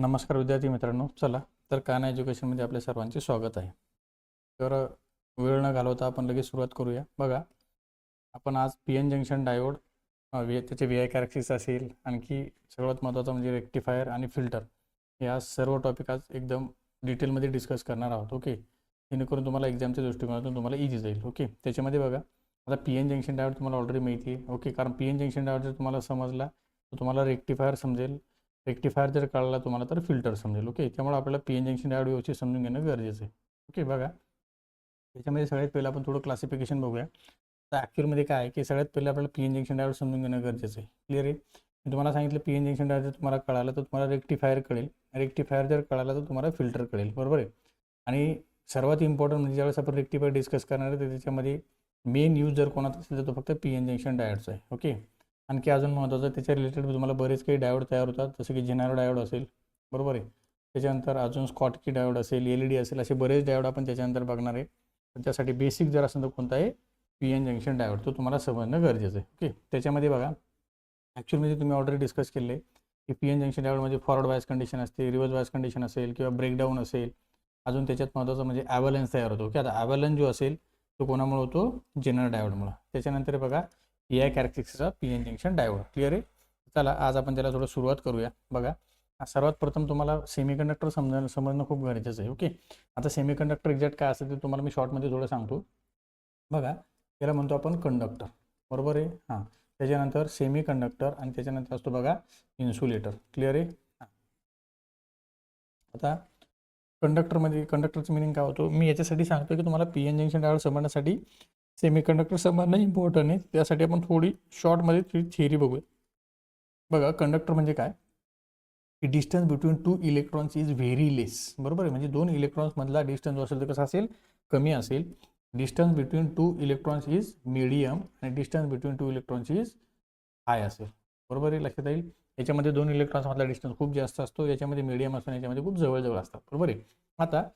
नमस्कार विद्यार्थी मित्रांनो, चला तर काना एज्युकेशनमध्ये आपल्या सर्वांचे स्वागत आहे. तर वेळ न घालवता आपण लगेच सुरुवात करूया. बघा, आपण आज पी एन जंक्शन डायोड, त्याचे व्ही आय कॅरेक्टरिस्टिक्स असेल, आणखी सर्वात महत्त्वाचं म्हणजे रेक्टिफायर आणि फिल्टर, या सर्व टॉपिक आज एकदम डिटेलमध्ये डिस्कस करणार आहोत. ओके, जेणेकरून तुम्हाला एक्झामच्या दृष्टिकोनातून तुम्हाला इझी जाईल. ओके, त्याच्यामध्ये बघा, आता पी एन जंक्शन डायोड तुम्हाला ऑलरेडी माहिती आहे. ओके, कारण पी एन जंक्शन डायोड जर तुम्हाला समजला तर तुम्हाला रेक्टिफायर समजेल, रेक्टिफायर जर कळला तुम्हाला तर फिल्टर समजेल. ओके, त्यामुळे आपल्याला पी एन जंक्शन डायोड व्यवस्थित समजून घेणं गरजेचं आहे. ओके, बघा, त्याच्यामध्ये सगळ्यात पहिलं आपण थोडं क्लासिफिकेशन बघूया. तर ॲक्च्युअलमध्ये काय आहे की सगळ्यात पहिलं आपल्याला पी एन जंक्शन डायोड समजून घेणं गरजेचं आहे. क्लिअर आहे. मी तुम्हाला सांगितलं पी एन जंक्शन डायोड जर तुम्हाला कळालं तर तुम्हाला रेक्टिफायर कळेल, रेक्टिफायर जर कळालं तर तुम्हाला फिल्टर कळेल. बरोबर आहे. आणि सर्वात इम्पॉर्टंट म्हणजे ज्यावेळेस आपण रेक्टिफायर डिस्कस करणार आहे तर त्याच्यामध्ये मेन यूज जर कोणाचा असेल तर तो फक्त पी एन जंक्शन डायोडचा आहे. ओके, आणखी अजून महत्त्वाचं त्याच्या रिलेटेड तुम्हाला बरेच काही डायोड तयार होतात, जसं की जेनारो डायोड असेल. बरोबर आहे. त्याच्यानंतर अजून स्कॉटकी डायोड असेल, एल ई डी असेल, असे बरेच डायोड आपण त्याच्यानंतर बघणार आहे. त्याच्यासाठी बेसिक जर असेल तर कोणता आहे पी एन जंक्शन डायोड, तो तुम्हाला समजणं गरजेचं आहे. ओके, त्याच्यामध्ये बघा, ॲक्च्युअलमध्ये तुम्ही ऑलरेडी डिस्कस केले की पी एन जंक्शन डायोडमध्ये फॉरवर्ड बायस कंडिशन असते, रिव्हर्स बायस कंडिशन असेल किंवा ब्रेकडाऊन असेल. अजून त्याच्यात महत्त्वाचं म्हणजे ॲव्हलन्स तयार होतो. की आता ॲव्हलन्स जो असेल तो कोणामुळे होतो? जेनर डायोडमुळे. त्याच्यानंतर बघा, ए आय कॅरेक्टरिस्टिक्सचा P N junction diode. Clear आहे. चला आज आपण त्याला थोडं सुरुवात करूया. बघा, सर्वात प्रथम तुम्हाला सेमीकंडक्टर समजणं खूप गरजेचं आहे. ओके, आता सेमीकंडक्टर एक्झॅक्ट काय असेल ते तुम्हाला मी शॉर्टमध्ये थोडं सांगतो. बघा, त्याला म्हणतो आपण कंडक्टर. बरोबर आहे. हां, त्याच्यानंतर सेमी कंडक्टर आणि त्याच्यानंतर असतो बघा इन्सुलेटर. क्लिअर आहे. हां, आता कंडक्टरमध्ये कंडक्टरचं मिनिंग काय होतो मी याच्यासाठी सांगतो की तुम्हाला पी एन जंक्शन डायोड समजण्यासाठी सेमीकंडक्टर समजणं इम्पॉर्टंट आहे. त्यासाठी आपण थोडी शॉर्टमध्ये थिअरी बघूया. बघा, कंडक्टर म्हणजे काय की distance between two electrons is very less. बरोबर आहे. म्हणजे दोन इलेक्ट्रॉन्समधला डिस्टन्स जो असेल तर कसा असेल? कमी असेल. Distance between two electrons is medium आणि distance between two electrons is high असेल. बरोबर आहे, लक्षात येईल. याच्यामध्ये दोन इलेक्ट्रॉन्समधला डिस्टन्स खूप जास्त असतो, याच्यामध्ये मिडियम असतो, याच्यामध्ये खूप जवळजवळ असतात. बरोबर आहे. आता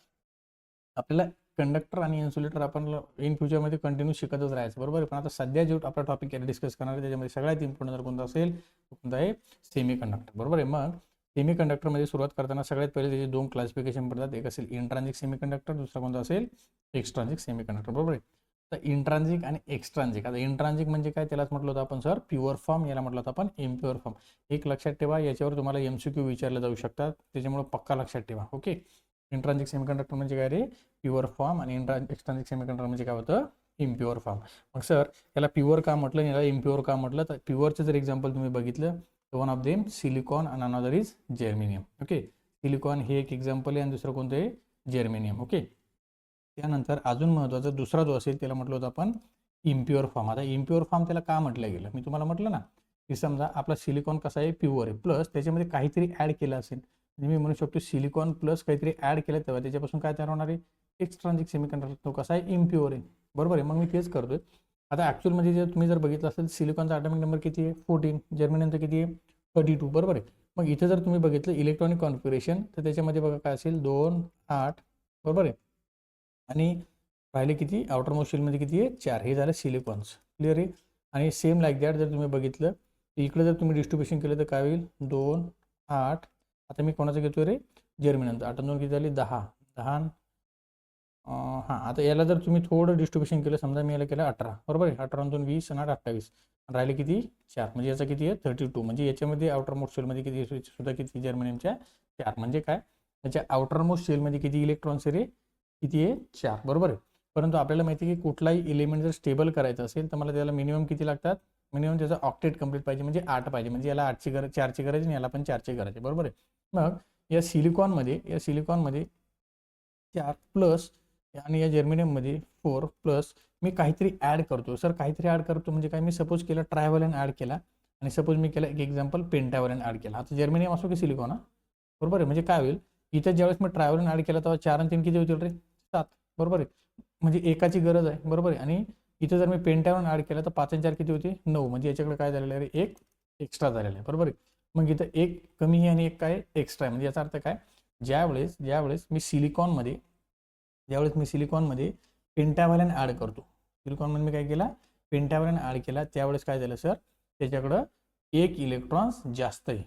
आपल्याला कंडक्टर आणि इन्सुलेटर आपण इन फ्युचरमध्ये कंटिन्यू शिकतच राहायचं. बरोबर आहे. पण आता सध्या जो आपला टॉपिक डिस्कस करणार आहे त्याच्यामध्ये सगळ्यात इम्पॉर्टंट जर कोणता असेल तो कोणता आहे? Semi conductor. बरोबर आहे. मग सेमी कंडक्टरमध्ये सुरुवात करताना सगळ्यात पहिले त्याचे दोन क्लासिफिकेशन पडतात. एक असेल इंट्रान्झिक सेमी कंडक्टर, दुसरा कोणता असेल? एक्स्ट्रान्झिक सेमी कंडक्टर. बरोबर आहे. तर इंट्रान्झिक आणि एक्स्ट्रान्झिक. आता इंट्रान्झिक म्हणजे काय? त्यालाच म्हटलं होतं आपण सर प्युअर फॉर्म, याला म्हटलं होतं आपण इम्प्युअर फॉर्म. एक लक्षात ठेवा, याच्यावर तुम्हाला MCQ विचारले जाऊ शकतात, त्याच्यामुळे पक्का लक्षात ठेवा. ओके, इंट्रान्झिक सेमीकंडक्टर म्हणजे काय रे? Pure form. आणि एक्स्ट्रान्झिक सेमीकंडक्टर म्हणजे काय होतं? Impure form. मग सर याला प्युअर का म्हटलं, याला इम्प्युअर का म्हटलं? तर प्युअरचं जर एक्झाम्पल तुम्ही बघितलं तर वन ऑफ देम सिलिकॉन आणि another is germanium. Okay, silicon हे एक एक्झाम्पल आहे आणि दुसरं कोणतं आहे? जर्मेनियम. ओके, त्यानंतर अजून महत्त्वाचा दुसरा जो असेल त्याला म्हटलं होतं आपण इम्प्युअर फॉर्म. आता इम्प्युअर फॉर्म त्याला का म्हटलं गेलं? मी तुम्हाला म्हटलं ना की समजा आपला सिलिकॉन कसा आहे? प्युअर आहे, प्लस त्याच्यामध्ये काहीतरी ॲड केलं असेल, म्हणजे मी म्हणू शकतो सिलिकॉन प्लस काहीतरी ॲड केलं तेव्हा त्याच्यापासून काय तयार होणार आहे? एक्स्ट्रान्झिक सेमीकंडक्टर. तो कसा आहे? इम्प्युअर आहे. बरोबर आहे. मग मी तेच करतोय. आता ॲक्च्युअलमध्ये जर तुम्ही जर बघितलं असेल सिलिकॉनचा ॲटॉमिक नंबर किती आहे? 14. जर्मेनियमचा किती आहे? 32. बरोबर आहे. मग इथे जर तुम्ही बघितलं इलेक्ट्रॉनिक कॉन्फिगरेशन तर त्याच्यामध्ये बघा काय असेल? 2, 8. बरोबर आहे. आणि राहिले किती? आउटर मोस्ट शेलमध्ये किती आहे? 4. हे झालं सिलिकॉन्स. क्लिअर आहे. आणि सेम लाईक दॅट जर तुम्ही बघितलं इकडे जर तुम्ही डिस्ट्रीब्युशन केलं तर काय होईल? 2, 8. आता मी कोणाचं घेतोय रे? जर्मेनियमचं. 8 2 किती झाली? 10. 10. हां, आता याला जर तुम्ही थोडं डिस्ट्रीब्युशन केलं, समजा मी याला केलं 18. बरोबर आहे. 18 2 20 आणि 8 28. राहिले किती? 4. म्हणजे याचा किती आहे? 32. म्हणजे याच्यामध्ये आउटर मोस्ट शेलमध्ये किती सुद्धा किती? जर्मेनियमच्या 4. म्हणजे काय? त्याच्या आउटर मोस्ट शेलमध्ये किती इलेक्ट्रॉन्स रे? किती आहे? 4. बरोबर आहे. परंतु आपल्याला माहिती आहे की कुठलाही एलिमेंट जर स्टेबल करायचं असेल तर मला त्याला मिनिमम किती लागतात? मिनिमम त्याचा ऑक्टेट कंप्लीट पाहिजे, म्हणजे 8 पाहिजे. म्हणजे याला 8ची गरज, 4ची गरज आणि याला पण 4ची गरज आहे. बरोबर आहे. मग या सिलिकॉनमध्ये 4 प्लस आणि या जर्मेनियममध्ये 4 प्लस मी काहीतरी ॲड करतो. सर काहीतरी ॲड करतो म्हणजे काय? मी सपोज केलं ट्रायव्हॅलेंट ॲड केला आणि सपोज मी केलं एक एक्झाम्पल पेंटाव्हॅलेंट ॲड केला. आता जर्मेनियम असो की सिलिकॉन, हा बरोबर आहे. म्हणजे काय होईल? इथे ज्यावेळेस मी ट्रायव्हॅलेंट ॲड केला तेव्हा 4 आणि 3 किती होतील रे? 7. बरोबर आहे. म्हणजे एकाची गरज आहे. बरोबर आहे. आणि इथे जर मी पेंटाव्हॅलेंट ॲड केला तर 5 आणि 4 किती होते? 9. म्हणजे याच्याकडे काय झालेलं आहे? एक एक्स्ट्रा झालेलं आहे. बरोबर आहे. मग इथं एक कमी आहे आणि एक काय? एक्स्ट्रा आहे. म्हणजे याचा अर्थ काय? ज्यावेळेस मी सिलिकॉनमध्ये पेंटाव्हॅलेंट ॲड करतो, सिलिकॉनमध्ये मी काय केला? पेंटाव्हॅलेंट ॲड केला, त्यावेळेस काय झालं सर? त्याच्याकडं एक इलेक्ट्रॉन्स जास्त आहे.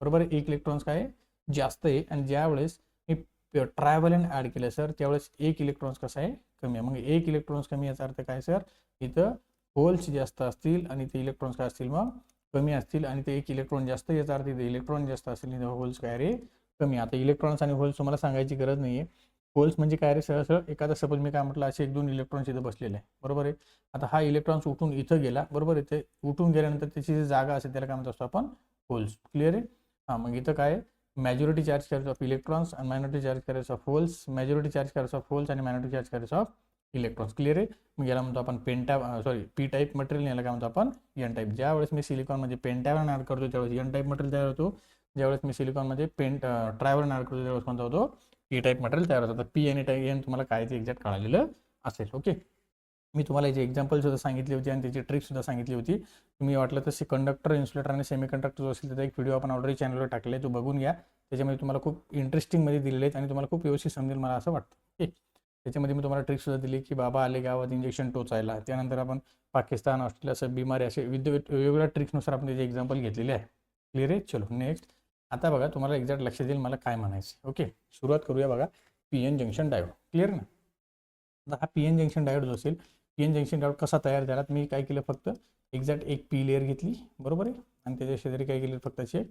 बरोबर आहे. एक इलेक्ट्रॉन्स काय आहे? जास्त आहे आणि ज्यावेळेस मी ट्रायव्हॅलेंट ॲड केलं सर त्यावेळेस एक इलेक्ट्रॉन्स कसा आहे कमी आहे. मग एक इलेक्ट्रॉन्स कमी याचा अर्थ काय सर, इथं होल्स जास्त असतील आणि ते इलेक्ट्रॉन्स काय असतील मग कमी असतील आणि ते एक इलेक्ट्रॉन जास्त याचा अर्थ इथे इलेक्ट्रॉन जास्त असतील आणि होल्स काय रे कमी. आता इलेक्ट्रॉन्स आणि होल्स तुम्हाला सांगायची गरज नाही आहे. होल्स म्हणजे काय रे सरळ एखादा सपोज मी काय म्हटलं असे 1-2 इलेक्ट्रॉन्स इथं बसलेले आहे बरोबर आहे. आता हा इलेक्ट्रॉन्स उठून इथं गेला बरोबर आहे. ते उठून गेल्यानंतर त्याची जी जागा असेल त्याला काय म्हणतो असतो आपण होल्स. क्लिअर आहे. हां मग इथं काय majority charge carriers of electrons and minority charge carriers of holes, majority charge carriers of holes आणि minority charge carriers of electrons. Clear आहे. मग याला म्हणतो आपण पी टाईप मटेरियल, याला काय म्हणतो आपण एन टाईप. ज्यावेळेस मी सिलिकॉनमध्ये पेंटॅवन ॲड करतो त्यावेळेस एन टाईप मटेरियल तयार होतो. ज्यावेळेस मी सिलिकॉनमध्ये ट्रायव्हॅलेंट ॲड करतो त्यावेळेस कोणता होतो पी टाईप मटेरियल तयार होतं. पी आणि एन तुम्हाला काय ते एक्झॅक्ट कळालेलं असेल. ओके, मी तुम्हाला याची एक्झाम्पल सुद्धा सांगितली होती आणि त्याची ट्रिक सुद्धा सांगितली होती. तुम्ही वाटलं तर कंडक्टर, इन्सुलेटर आणि सेमी कंडक्टर जो असेल त्याचा एक व्हिडिओ आपण ऑलरेडी चॅनलवर टाकले, तो बघून घ्या. त्याच्यामध्ये तुम्हाला खूप इंटरेस्टिंगमध्ये दिलेले आहेत आणि तुम्हाला खूप व्यवस्थित समजेल मला असं वाटतं. ओके, त्याच्यामध्ये मी तुम्हाला ट्रिक सुद्धा दिली की बाबा आले गावात इंजेक्शन टोचायला. त्यानंतर आपण पाकिस्तान, ऑस्ट्रेलिया सब बिमारी असे विविध वेगवेगळ्या ट्रिक्सनुसार आपण त्याचे एक्झाम्पल घेतलेले आहे. क्लिअर आहे. चलो नेक्स्ट. आता बघा तुम्हाला एक्झॅक्ट लक्षात येईल मला काय म्हणायचं. ओके, सुरुवात करूया. बघा P N junction diode. Clear ना. आता हा पी एन जंक्शन डायोड जो असेल, पी एन जंक्शन डायोड कसा तयार झाला, मी काय केलं फक्त एक्झॅक्ट एक पी लेअर घेतली बरोबर आहे आणि त्याच्या शेजारी काय केलं फक्त असे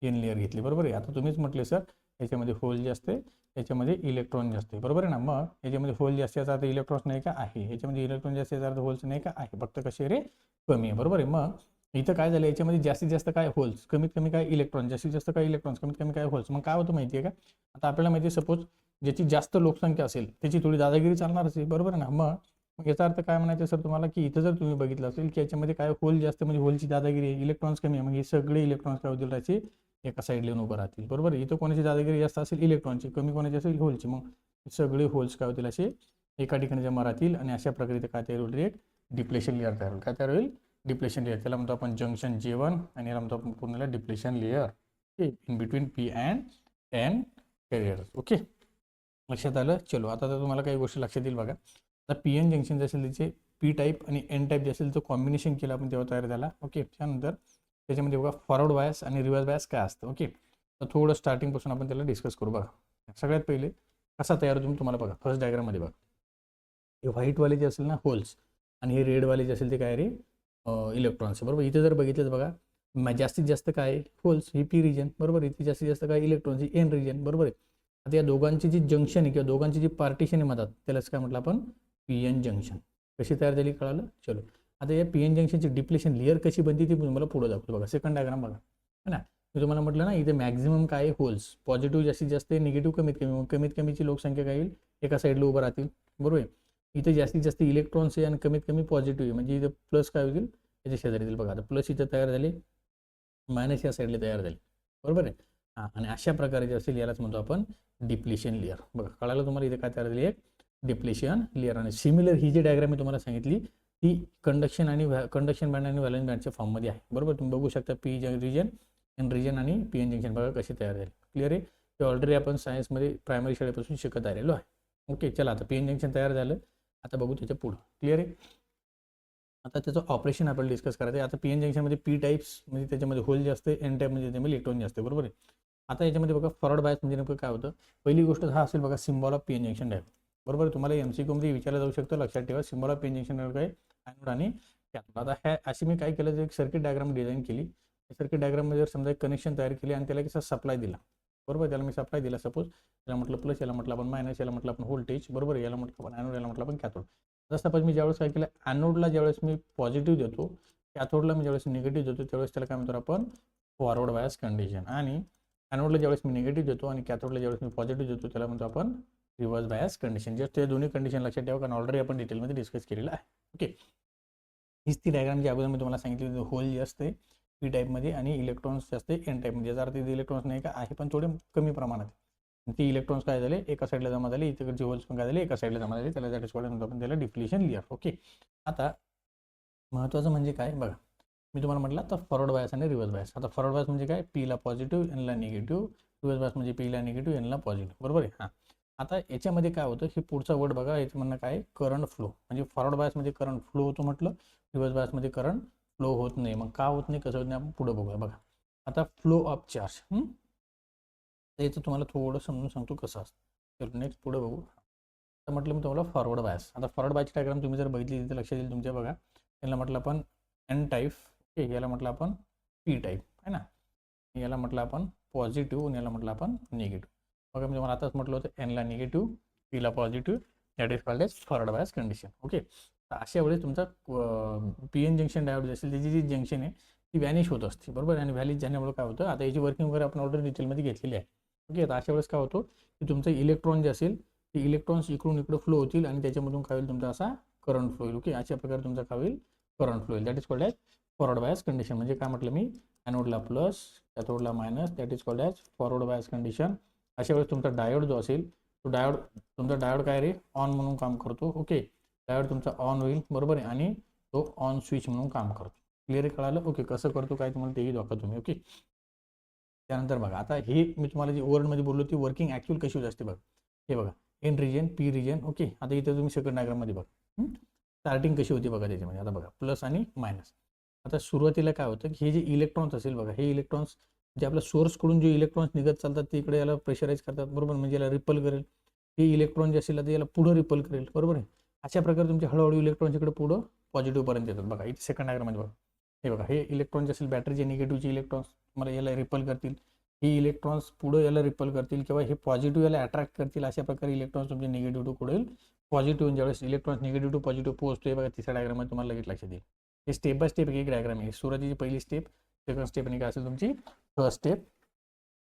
एन लेअर घेतली बरोबर आहे. आता तुम्हीच म्हटले सर याच्यामध्ये होल जास्त आहे, याच्यामध्ये इलेक्ट्रॉन जास्त आहे बरोबर आहे ना. मग याच्यामध्ये होल जास्त याचा अर्थ इलेक्ट्रॉन्स नाही का आहे, याच्यामध्ये इलेक्ट्रॉन जास्त याचा अर्थ होल्स नाही का आहे, फक्त कसे रे कमी आहे बरोबर आहे. मग इथं काय झालं, याच्यामध्ये जास्तीत जास्त काय होल्स, कमीत कमी काय इलेक्ट्रॉन, जास्तीत जास्त काय इलेक्ट्रॉन्स, कमीत कमी काय होल्स. मग काय होतं माहिती आहे का, आता आपल्याला माहिती आहे सपोज ज्याची जास्त लोकसंख्या असेल त्याची थोडी दादागिरी चालणारच आहे बरोबर आहे ना. मग याचा अर्थ काय म्हणायचं सर तुम्हाला की इथं जर तुम्ही बघितलं असेल की याच्यामध्ये काय होल जास्त म्हणजे होलची दादागिरी आहे, इलेक्ट्रॉन्स कमी आहे, मग हे सगळे इलेक्ट्रॉन्स काय होतील त्याचे एका साईडला येऊन उभं राहतील बरोबर आहे. इथं कोणाची दादागिरी जास्त असेल इलेक्ट्रॉनची, कमी कोणाची असेल होलची, मग सगळे होल्स काय होतील असे एका ठिकाणी जमा राहतील आणि अशा प्रकारे काय तयार होईल, एक डिप्लेशन लेअर तयार होईल. काय तयार होईल, डिप्लेशन लेअर. त्याला म्हणतो आपण जंक्शन J1 आणि याला म्हणतो आपण पूर्ण depletion layer. Okay, in between P and N carriers. Okay, लक्षात आलं. चलो आता तर तुम्हाला काही गोष्टी लक्षात येईल. बघा आता पी एन जंक्शन जे असेल त्याचे पी टाईप आणि एन टाईप जे असेल तो कॉम्बिनेशन केलं आपण तेव्हा तयार झाला. ओके, त्यानंतर त्याच्यामध्ये बघा फॉरवर्ड बायस आणि रिव्हर्स बायस काय असतं. ओके, तर थोडं स्टार्टिंगपासून आपण त्याला डिस्कस करू. बघा सगळ्यात पहिले कसा तयार होतो तुम्हाला बघा फर्स्ट डायग्राममध्ये. बघा हे व्हाईटवाले जे असेल ना होल्स आणि हे रेडवाले जे असेल ते काय रे इलेक्ट्रॉन्स बरोबर. इथे जर बघितलं बघा जास्तीत जास्त काय होल्स ही पी रिजन बरोबर, इथे जास्तीत जास्त काय इलेक्ट्रॉन्स ही एन रिजन बरोबर आहे. आता या दोघांची जी जंक्शन आहे किंवा दोघांची जी पार्टिशन आहे मधात त्यालाच काय म्हटलं आपण पी एन जंक्शन. कशी तयार झाली कळालं. चलो आता या पी एन जंक्शनची डिप्लेशन लेअर कशी बनते ती तुम्हाला पुढे दाखवतो. बघा सेकंड डायग्राम बघा है ना. मी तुम्हाला म्हटलं ना इथे मॅक्झिमम काय होल्स पॉझिटिव्ह जास्तीत जास्त आहे, निगेटिव्ह कमीत कमी, मग कमीत कमीची लोकसंख्या काय येईल एका साईडला उभं राहतील बरोबर आहे. इथे जास्तीत जास्त इलेक्ट्रॉन्स आहे आणि कमीत कमी पॉझिटिव्ह आहे, म्हणजे इथे प्लस काय होतील याच्या शेजारी येतील. बघा आता प्लस इथं तयार झाले, मायनस या साईडला तयार झाले बरोबर आहे. हां, आणि अशा प्रकारे जे असेल यालाच म्हणतो आपण डिप्लेशन लेअर. बघा कळालं तुम्हाला इथे काय तयार झाली एक डिप्लेशन लेअर. आणि सिमिलर ही जी डायग्राम मी तुम्हाला सांगितली ती कंडक्शन बँड आणि व्हॅलेन्स बँडच्या फॉर्ममध्ये आहे बरोबर. तुम्ही बघू शकता पी रिजन, एन रिजन आणि पी एन जंक्शन बघा कसे तयार झाले. क्लिअर आहे. ते ऑलरेडी आपण सायन्समध्ये प्रायमरी शाळेपासून शिकत आलेलो आहे. ओके, चला आता पी एन जंक्शन तयार झालं. आता बघू त्याच्या पुढं. क्लिअर आहे. आता त्याचं ऑपरेशन आपण डिस्कस करायचं आहे. आता पी एन जंक्शनमध्ये पी टाईप्स म्हणजे त्याच्यामध्ये होल जास्त आहे, एन टाईप म्हणजे त्याच्यामध्ये इलेक्ट्रॉन जास्त आहे बरोबर आहे. आता याच्यामध्ये बघा फॉरवर्ड बायस म्हणजे नेमकं काय होतं. पहिली गोष्ट हा असेल बघा symbol of P N junction diode बरोबर. तुम्हाला MCQ मध्ये विचारलं जाऊ शकतं, लक्षात ठेवा. Symbol of P N junction diode काय ॲनोड आणि कॅथोड. आता ह्या अशी मी काय केलं एक सर्किट डायग्राम डिझाईन केली. सर्किट डायग्राममध्ये जर समजा एक कनेक्शन तयार केली आणि त्याला कसा सप्लाय दिला बरोबर. त्याला मी सप्लाय दिला सपोज, याला म्हटलं प्लस, याला म्हटलं आपण मायनस, याला म्हटलं आपण व्होल्टेज बरोबर, याला म्हटलं आपण ॲनोड, याला म्हटलं आपण कॅथोड. जसं सपोज मी ज्यावेळेस काय केलं ॲनोडला ज्यावेळेस मी पॉझिटिव्ह देतो, कॅथोडला मी ज्यावेळेस निगेटिव्ह देतो त्यावेळेस त्याला काय म्हणतो आपण फॉरवर्ड बायस कंडिशन. आणि ॲनोडला ज्यावेळेस मी निगेटिव्ह देतो आणि कॅथोडला ज्यावेळेस मी पॉझिटिव्ह देतो त्याला म्हणतो आपण रिव्हर्स बायस कंडिशन. जस्ट ते दोन्ही कंडिशन लक्षात ठेवा कारण ऑलरेडी आपण डिटेलमध्ये डिस्कस केलेलं आहे. ओके, हीच ती डायग्राम जी अगोदर मी तुम्हाला सांगितली होल जे असते पी टाईपमध्ये आणि इलेक्ट्रॉन्स जे असते एन टाईपमध्ये. याचा अर्थ इलेक्ट्रॉन्स नाही का आहे पण थोडे कमी प्रमाणात. ती इलेक्ट्रॉन्स काय झाले एका साईडला जमा झाले, इकडचे होल्स पण काय झाले एका साईडला जमा झाले, त्याला सॅटिस्फाईड म्हणतो आपण त्याला डिप्लेशन लेअर. ओके, आता महत्त्वाचं म्हणजे काय बघा, मी तुम्हाला म्हटलं आता फॉरवर्ड बायस आणि रिव्हर्स बायस. आता फॉरवर्ड बायस म्हणजे काय पीला पॉझिटिव्ह एनला निगेटिव्ह, रिव्हर्स बायस म्हणजे पीला निगेटिव्ह एनला पॉझिटिव्ह बरोबर आहे. हां, आता याच्यामध्ये काय होतं हे पुढचा वर्ड बघा, याचं म्हणणं काय करंट फ्लो. म्हणजे फॉरवर्ड बायसमध्ये करंट फ्लो होतो म्हटलं, रिव्हर्स बायसमध्ये करंट फ्लो होत नाही. मग का होत नाही कसं होत नाही आपण पुढे बघूया. बघा आता फ्लो ऑफ चार्ज तर याचं तुम्हाला थोडं समजून सांगतो कसं असतं. चलो नेक्स्ट पुढे बघू. तर म्हटलं मी तुम्हाला फॉरवर्ड बायस. आता फॉरवर्ड बायसची डायग्राम तुम्ही जर बघितली तिथे लक्षात येईल तुमच्या बघा. याला म्हटलं आपण एन टाईप, ओके, याला म्हटलं आपण पी टाईप आहे ना, याला म्हटलं आपण पॉझिटिव्ह आणि याला म्हटलं आपण निगेटिव्ह. बघा मी तुम्हाला आताच म्हटलं होतं एनला निगेटिव्ह, पीला positive, that is called as forward bias condition. Okay, तर अशा वेळेस तुमचा पी एन जंक्शन डायोड असेल त्याची जी जंक्शन आहे ती व्हॅनिश होत असते, बरोबर. आणि व्हॅनिश झाल्यामुळे काय होतं, आता याची वर्किंग वगैरे आपण ऑलरेडी डिटेलमध्ये घेतलेली आहे. ओके, तर अशा वेळेस काय होतं की तुमचं इलेक्ट्रॉन जे असेल ते इलेक्ट्रॉन्स इकडून इकडे फ्लो होतील आणि त्याच्यामधून काय होईल तुमचा असा करंट फ्लो होईल. ओके, अशा प्रकारे तुमचा काय होईल करंट फ्लो होईल. That is called as forward bias condition. म्हणजे काय म्हटलं मी, ॲनोडला प्लस कॅथोडला minus, that is called as forward bias condition. अशा वेळेस तुमचा डायोड जो असेल तो डायोड, तुमचा डायोड काय रे ऑन म्हणून काम करतो. ओके, डायोड तुमचा ऑन होईल, बरोबर आहे, आणि तो ऑन स्विच म्हणून काम करतो. क्लिअर कळालं. ओके, कसं करतो काय तुम्हाला तेही दाखवा तुम्ही. ओके, त्यानंतर बघा आता हे मी तुम्हाला जी ओव्हरमध्ये बोललो ती वर्किंग ॲक्च्युअल कशी होत असते बघा. हे बघा N region, P region. Okay, आता इथे तुम्ही सेकंड डायग्राममध्ये बघा स्टार्टिंग कशी होती बघा त्याच्यामध्ये. आता बघा प्लस आणि मायनस. आता सुरुवातीला काय होतं की हे जे इलेक्ट्रॉन्स असेल बघा, हे इलेक्ट्रॉन्स जे आपल्या सोर्सकडून जे इलेक्ट्रॉन्स निघत चालतात ते इकडे याला प्रेशराईज करतात, बरोबर, म्हणजे याला रिपल करेल. हे इलेक्ट्रॉन जे असेल तर याला पुढं रिपल करेल, बरोबर आहे. अशा प्रकारे तुमचे हळूहळू इलेक्ट्रॉन्स इकडे पुढं पॉझिटिव्हपर्यंत येतात. बघा इथे सेकंड डायग्राममध्ये बघा. हे बघा हे इलेक्ट्रॉन जे असेल बॅटरीचे निगेटिव्हचे इलेक्ट्रॉन्स मला याला रिपल करतील, हे इलेक्ट्रॉन्स पुढे याला रिपल करतील किंवा हे पॉझिटिव्ह याला अट्रॅक्ट करतील. अशा प्रकारे इलेक्ट्रॉन्स तुमचे निगेटिव्ह टू पुढे पॉझिटिव्ह, ज्यावेळेस इलेक्ट्रॉन्स निगेटिव्ह टू पॉझिटिव्ह पोहोचतोय बघा तिसऱ्या डायग्राममध्ये तुम्हाला लगेच लक्षात येईल. हे स्टेप बाय स्टेप एक डायग्राम आहे. सुरुवातीची पहिली स्टेप, सेकंड स्टेप आणि काय असेल तुमची थर्ड स्टेप.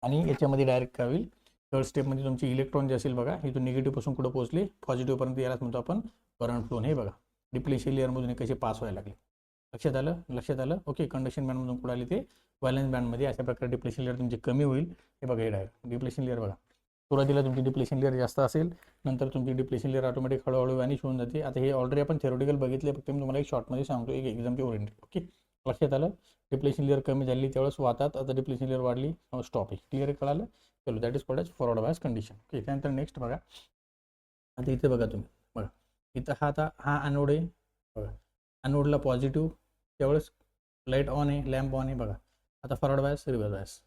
आणि याच्यामध्ये डायरेक्ट काय होईल, थर्ड स्टेपमध्ये तुमची इलेक्ट्रॉन जे असेल बघा इथून निगेटिव्ह पासून कुठं पोहोचले पॉझिटिव्हपर्यंत, यालाच म्हणतो आपण करंट फ्लो. हे बघा डिप्लेशन लेअरमधून कसे पास व्हायला लागले. लक्षात आलं, लक्षात आलं. ओके, कंडक्शन बँडमधून कुठं आले ते व्हॅलन्स बँडमध्ये. अशा प्रकारे डिप्लेशन लेअर तुमची कमी होईल. हे बघा हे डायरेक्ट डिप्लेशन लेअर बघा. सुरुवातीला तुमची डिप्लेशन लेअर जास्त असेल, नंतर तुमची डिप्लेशन लेअर ऑटोमॅटिक हळूहळू व्हॅनिश होऊन जाते. आता हे ऑलरेडी आपण थेरोटिकल बघितले, फक्त मी तुम्हाला एक शॉर्टमध्ये सांगतो एक एक्झामच्या ओरिएंटेड. ओके, लक्षात आलं. डिप्लेशन लेअर कमी झाली त्यावेळेस वाहतात, आता डिप्लेशन लेअर वाढली स्टॉप आहे. क्लिअर कळालं. चलो that is called as forward bias condition. Okay, त्यानंतर नेक्स्ट बघा. आता इथे बघा तुम्ही बघा इथं हा आता हा अनोड आहे बघा, अनोडला पॉझिटिव्ह, त्यावेळेस लाईट ऑन आहे, लॅम्प ऑन आहे बघा. आता forward bias, reverse bias,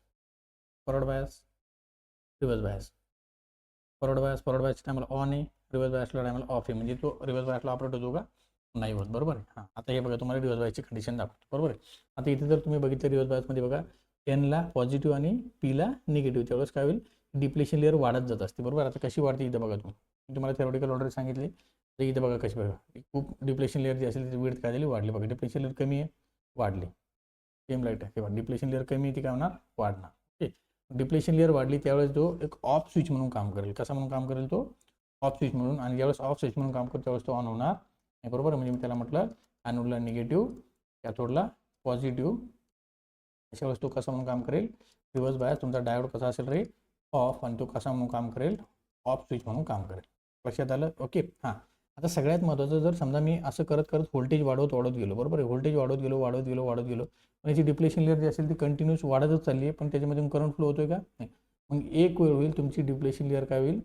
forward bias, reverse bias, forward bias. Forward बायसच्या टायमाला ऑन आहे, रिव्हर्स बायसला टायमाला ऑफ आहे, म्हणजे तो रिव्हर्स बायसला ऑपरेट होतो का नाही होत, बरोबर आहे. हां, आता हे बघा तुम्हाला रिव्हर्स बायसची कंडिशन दाखवतो, बरोबर आहे. आता इथे जर तुम्ही बघितलं रिव्हर्स बायसमध्ये बघा एनला पॉझिटिव्ह आणि पीला निगेटिव्ह, त्यावेळेस काय होईल डिप्लेशन लेअर वाढत जात असते, बरोबर. आता कशी वाढते इथं बघा तुम्ही, तुम्हाला थेरोटिकल ऑर्डर सांगितली तर इथे बघा कशी बघा खूप डिप्लेशन लेअर जी असेल त्याची विड्थ काय झाली वाढली बघा. डिप्लेशन लेअर कमी आहे वाढली, सेम लाईट आहे तेव्हा डिप्लेशन लेअर कमी आहे ती काय होणार वाढणार. ओके, डिप्लेशन लेअर वाढली त्यावेळेस तो एक ऑफ स्विच म्हणून काम करेल. कसा म्हणून काम करेल तो ऑफ स्विच म्हणून, आणि ज्यावेळेस ऑफ स्विच म्हणून काम करतो त्यावेळेस तो ऑन होणार नाही, बरोबर. म्हणजे मी त्याला म्हटलं ॲनोडला निगेटिव्ह, कॅथोडला पॉझिटिव्ह. अशा वेळेस तो कसा म्हणून काम करेल रिव्हर्स बायस. तुमचा डायोड कसा असेल रे ऑफ, आणि तो कसा म्हणून काम करेल ऑफ स्विच म्हणून काम करेल. लक्षात आलं. ओके, हां. आता सगळ्यात महत्त्वाचं, जर समजा मी असं करत करत व्होल्टेज वाढवत गेलो, बरोबर आहे, व्होल्टेज वाढवत गेलो पण याची डिप्लेशन लेअर जी असेल ती कंटिन्यूस वाढतच चालली आहे, पण त्याच्यामधून करंट फ्लो होतोय का नाही. मग एक वेळ होईल तुमची डिप्लेशन लेअर काय होईल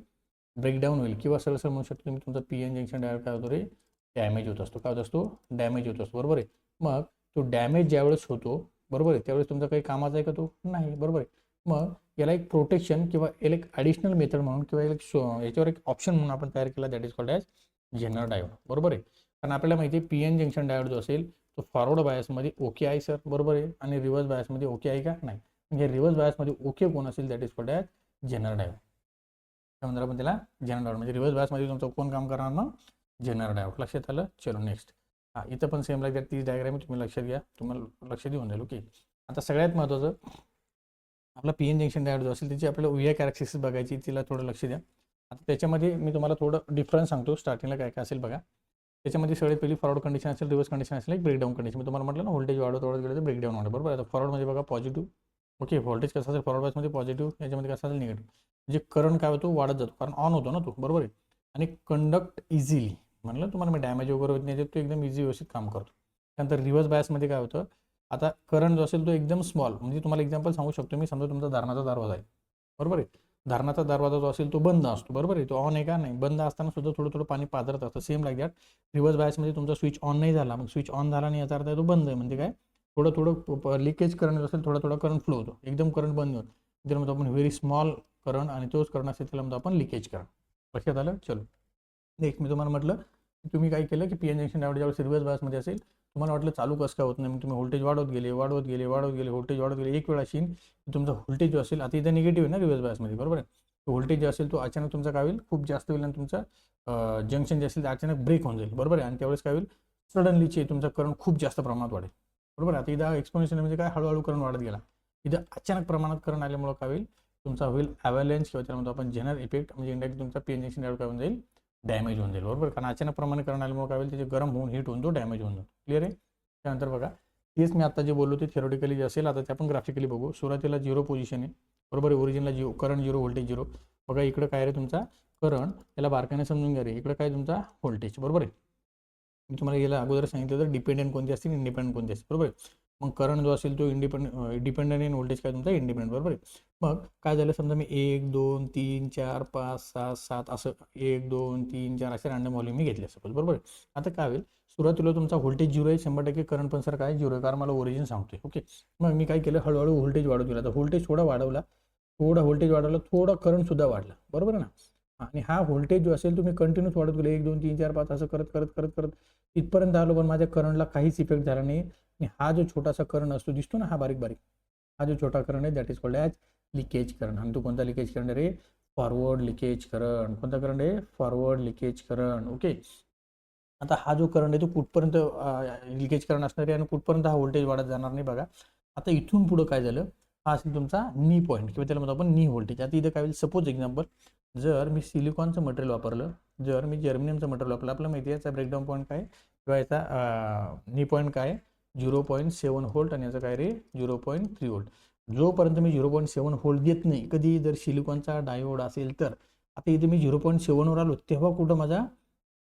ब्रेकडाऊन होईल, किंवा सरळ म्हणू शकतो तुम्ही तुमचा पी एन जंक्शन डायोड काय होतो रे डॅमेज होत असतो. काय होत असतो डॅमेज होत असतो, बरोबर आहे. मग तो डॅमेज ज्यावेळेस होतो, बरोबर आहे, त्यावेळेस तुमचा काही कामाचा आहे का तो नाही, बरोबर आहे. मग याला एक प्रोटेक्शन किंवा याला एक ॲडिशनल मेथड म्हणून किंवा याच्यावर एक ऑप्शन म्हणून आपण तयार केला, that is called as zener diode, बरोबर आहे. कारण आपल्याला माहिती आहे पी एन जंक्शन डायोड जो असेल तो फॉरवर्ड बायसमध्ये ओके आहे सर, बरोबर आहे, आणि रिव्हर्स बायसमध्ये ओके आहे का नाही. म्हणजे रिव्हर्स बायसमध्ये ओके कोण असेल that is called as zener diode. त्यानंतर आपण त्याला जेनर डायोड, म्हणजे रिव्हर्स बायसमध्ये तुमचं कोण काम करणार मग जेनर डायोड. लक्षात आलं. चलो नेक्स्ट. हां, इथं पण सेम लाईक तीच डायग्राम तुम्ही लक्षात घ्या, तुम्हाला लक्ष देऊन जाईल. ओके, आता सगळ्यात महत्त्वाचं आपला पी एन जंक्शन डायोड जो असेल त्याची आपल्याला उया कॅरेक्टरिस्टिक्स बघायची, तिला थोडं लक्ष द्या. आता त्याच्यामध्ये मी तुम्हाला थोडं डिफरन्स सांगतो. स्टार्टिंगला काय काय असेल बघा. त्याच्यामध्ये सगळ्यात पहिली फॉरवर्ड कंडिशन असेल, रिव्हर्स कंडिशन असेल, एक ब्रेकडाऊन कंडिशन. मी तुम्हाला म्हटलं ना व्होल्टेज वाढवत गेलं तर ब्रेकडाऊन होणार, बरोबर. आता फॉरवर्डमध्ये बघा पॉझिटिव्ह, ओके, व्होल्टेज कसं असेल फॉरवर्ड बायसमध्ये पॉझिटिव्ह, याच्यामध्ये कसं असेल निगेटिव्ह. म्हणजे करंट काय होतो वाढत जातो, कारण ऑन होतो ना तो, बरोबर आहे, आणि कंडक्ट इझिली. म्हणलं तुम्हाला मी डॅमेज वगैरे होत नाही, तो एकदम इझी व्यवस्थित काम करतो. त्यानंतर रिव्हर्स बायसमध्ये काय होतं, आता करंट जो असेल तो एकदम स्मॉल, म्हणजे तुम्हाला एक्झाम्पल सांगू शकतो मी. समजा तुमचा धारणाचा दरवाजा आहे, बरोबर आहे, धारणाचा दरवाजा जो असेल तो बंद असतो, बरोबर आहे, तो ऑन आहे का नाही, बंद असताना सुद्धा थोडं थोडं पाणी पाजरत असतं. सेम लाईक दॅट रिव्हर्स बायसमध्ये तुमचा स्विच ऑन नाही झाला, मग स्विच ऑन झाला नाही याचा अर्थ आहे तो बंद आहे, म्हणजे काय थोडं लिकेज करंट असेल, थोडा करंट फ्लो होतो, एकदम करंट बंद होतो. जर म्हणतो आपण व्हेरी स्मॉल करंट आणि तोच करंट असेल त्याला म्हणतो आपण लिकेज करंट. लक्षात आलं. चलो नेक्स्ट मी तुम्हाला म्हटलं की तुम्ही काय केलं की पीएन जंक्शन डायोड ज्यावेळेस रिव्हर्स बायसमध्ये असेल तुम्हाला वाटलं चालू कसं काय होत नाही, मग तुम्ही व्होल्टेज वाढवत गेले व्होल्टेज वाढवत गेले. एक वेळ असेल तुमचा व्होल्टेज जो असेल आता इथं निगेटिव्ह आहे ना रिव्हर्स बायसमध्ये, बरोबर आहे. व्होल्टेज जो असेल तो अचानक तुमचा काय होईल खूप जास्त होईल आणि तुमचा जंक्शन जे असेल ते अचानक ब्रेक होऊन जाईल, बरोबर आहे. आणि त्यावेळेस काय होईल सडनलीचे तुमचा करंट खूप जास्त प्रमाणात वाढेल, बरोबर आहे. आता इथं एक्सपोनेन्शियल म्हणजे काय हळूहळू करंट वाढत गेला. इथं अचानक प्रमाणात करंट आल्यामुळे काय होईल तुमचा होईल ॲव्हलॅन्स किंवा त्याला म्हणतो आपण जेनर इफेक्ट, म्हणजे इंडायरेक्ट तुमचा पीएन जंक्शन डायोड काय होऊन जाईल डॅमेज होऊन जाईल, बरोबर. कारण अचानक प्रमाणे करंट आल्यामुळे काय होईल त्याचे गरम होऊन हीट होऊन तो डॅमेज होऊन जाईल. क्लिअर आहे. त्यानंतर बघा तेच मी आता जे बोललो ते थिओरिटिकली जे असेल आता ते आपण ग्राफिकली बघू. सुरुवातीला 0 पोझिशन आहे, बरोबर आहे. ओरिजिनला 0 करंट 0 व्होल्टेज 0. बघा इकडं काय रे तुमचा करंट, त्याला बारकाने समजून घ्या रे. इकडं काय तुमचा व्होल्टेज, बरोबर आहे. मी तुम्हाला गेल्या अगोदर सांगितलं तर डिपेंडेंट कोणते असतील इंडिपेंडंट कोणते असतील, बरोबर आहे. मग करंट जो असेल तो डिपेंडंट आणि व्होल्टेज काय तुमचा इंडिपेंडंट, बरोबर आहे. मग काय झालं समजा मी 1 2 3 4 5 6 7 असं 1 2 3 4 असे रँडम व्हॉल्यूम मी घेतले सपोज, बरोबर आहे. आता काय होईल सुरुवातीला तुमचा व्होल्टेज 0 आहे 100% करंट पण सर काय 0 आहे कारण मला ओरिजिन सांगतोय. ओके. मग मी काय केलं हळूहळू व्होल्टेज वाढवत गेला. तर व्होल्टेज थोडा वाढवला, थोडा करंट सुद्धा वाढला, बरोबर आहे ना. आणि हा व्होल्टेज जो असेल तुम्ही कंटिन्यूस वाढत गेले 1 2 3 4 5 असं करत करत करत करत इथपर्यंत आलो पण माझ्या करंटला काहीच इफेक्ट झाला नाही. आणि हा जो छोटासा करंट असतो दिसतो ना हा बारीक बारीक, हा जो छोटा करंट आहे that is called as leakage current. आणि तो कोणता लिकेज करंट आहे रे फॉरवर्ड लिकेज करंट. कोणता करंट आहे फॉरवर्ड लिकेज करंट. ओके. आता हा जो करंट आहे तो कुठपर्यंत लिकेज करंट असणार आहे आणि कुठपर्यंत हा व्होल्टेज वाढत जाणार नाही बघा. आता इथून पुढं काय झालं हा असेल तुमचा नी पॉईंट किंवा त्याला म्हणतो आपण नी व्होल्टेज. आता इथं काय होईल सपोज एक्झाम्पल जर मी सिलिकॉनचं मटेरियल वापरलं, जर मी जर्मनियमचं मटेरियल वापरलं, आपल्याला माहिती आहे याचा ब्रेकडाऊन पॉईंट काय किंवा याचा नी पॉईंट काय 0.7 व्होल्ट आणि याचं काय रे 0.3 व्होल्ट. जोपर्यंत मी 0.7 व्होल्ट देत नाही कधी जर सिलिकॉनचा डायोड असेल तर आता इथे मी 0.7 वर आलो तेव्हा कुठं माझा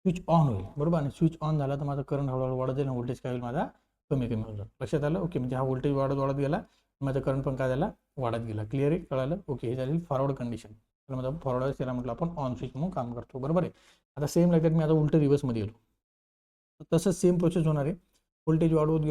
स्विच ऑन होईल, बरोबर. आणि स्विच ऑन झाला तर माझा करंट हळूहळू वाढत जाईल, व्होल्टेज काय होईल माझा कमी कमी होईल. लक्षात आलं. ओके. म्हणजे हा व्होल्टेज वाढत गेला माझा करंट पण काय झाला वाढत गेला. क्लिअर आहे कळालं. ओके. हे झाली फॉरवर्ड कंडिशन. त्याला म्हणजे फॉरवर्ड त्याला म्हटलं आपण ऑन स्विच म्हणून काम करतो, बरोबर आहे. आता सेम लागतात मी आता उलट रिव्हर्समध्ये गेलो तसंच सेम प्रोसेस होणार आहे. व्होल्टेज वाढवत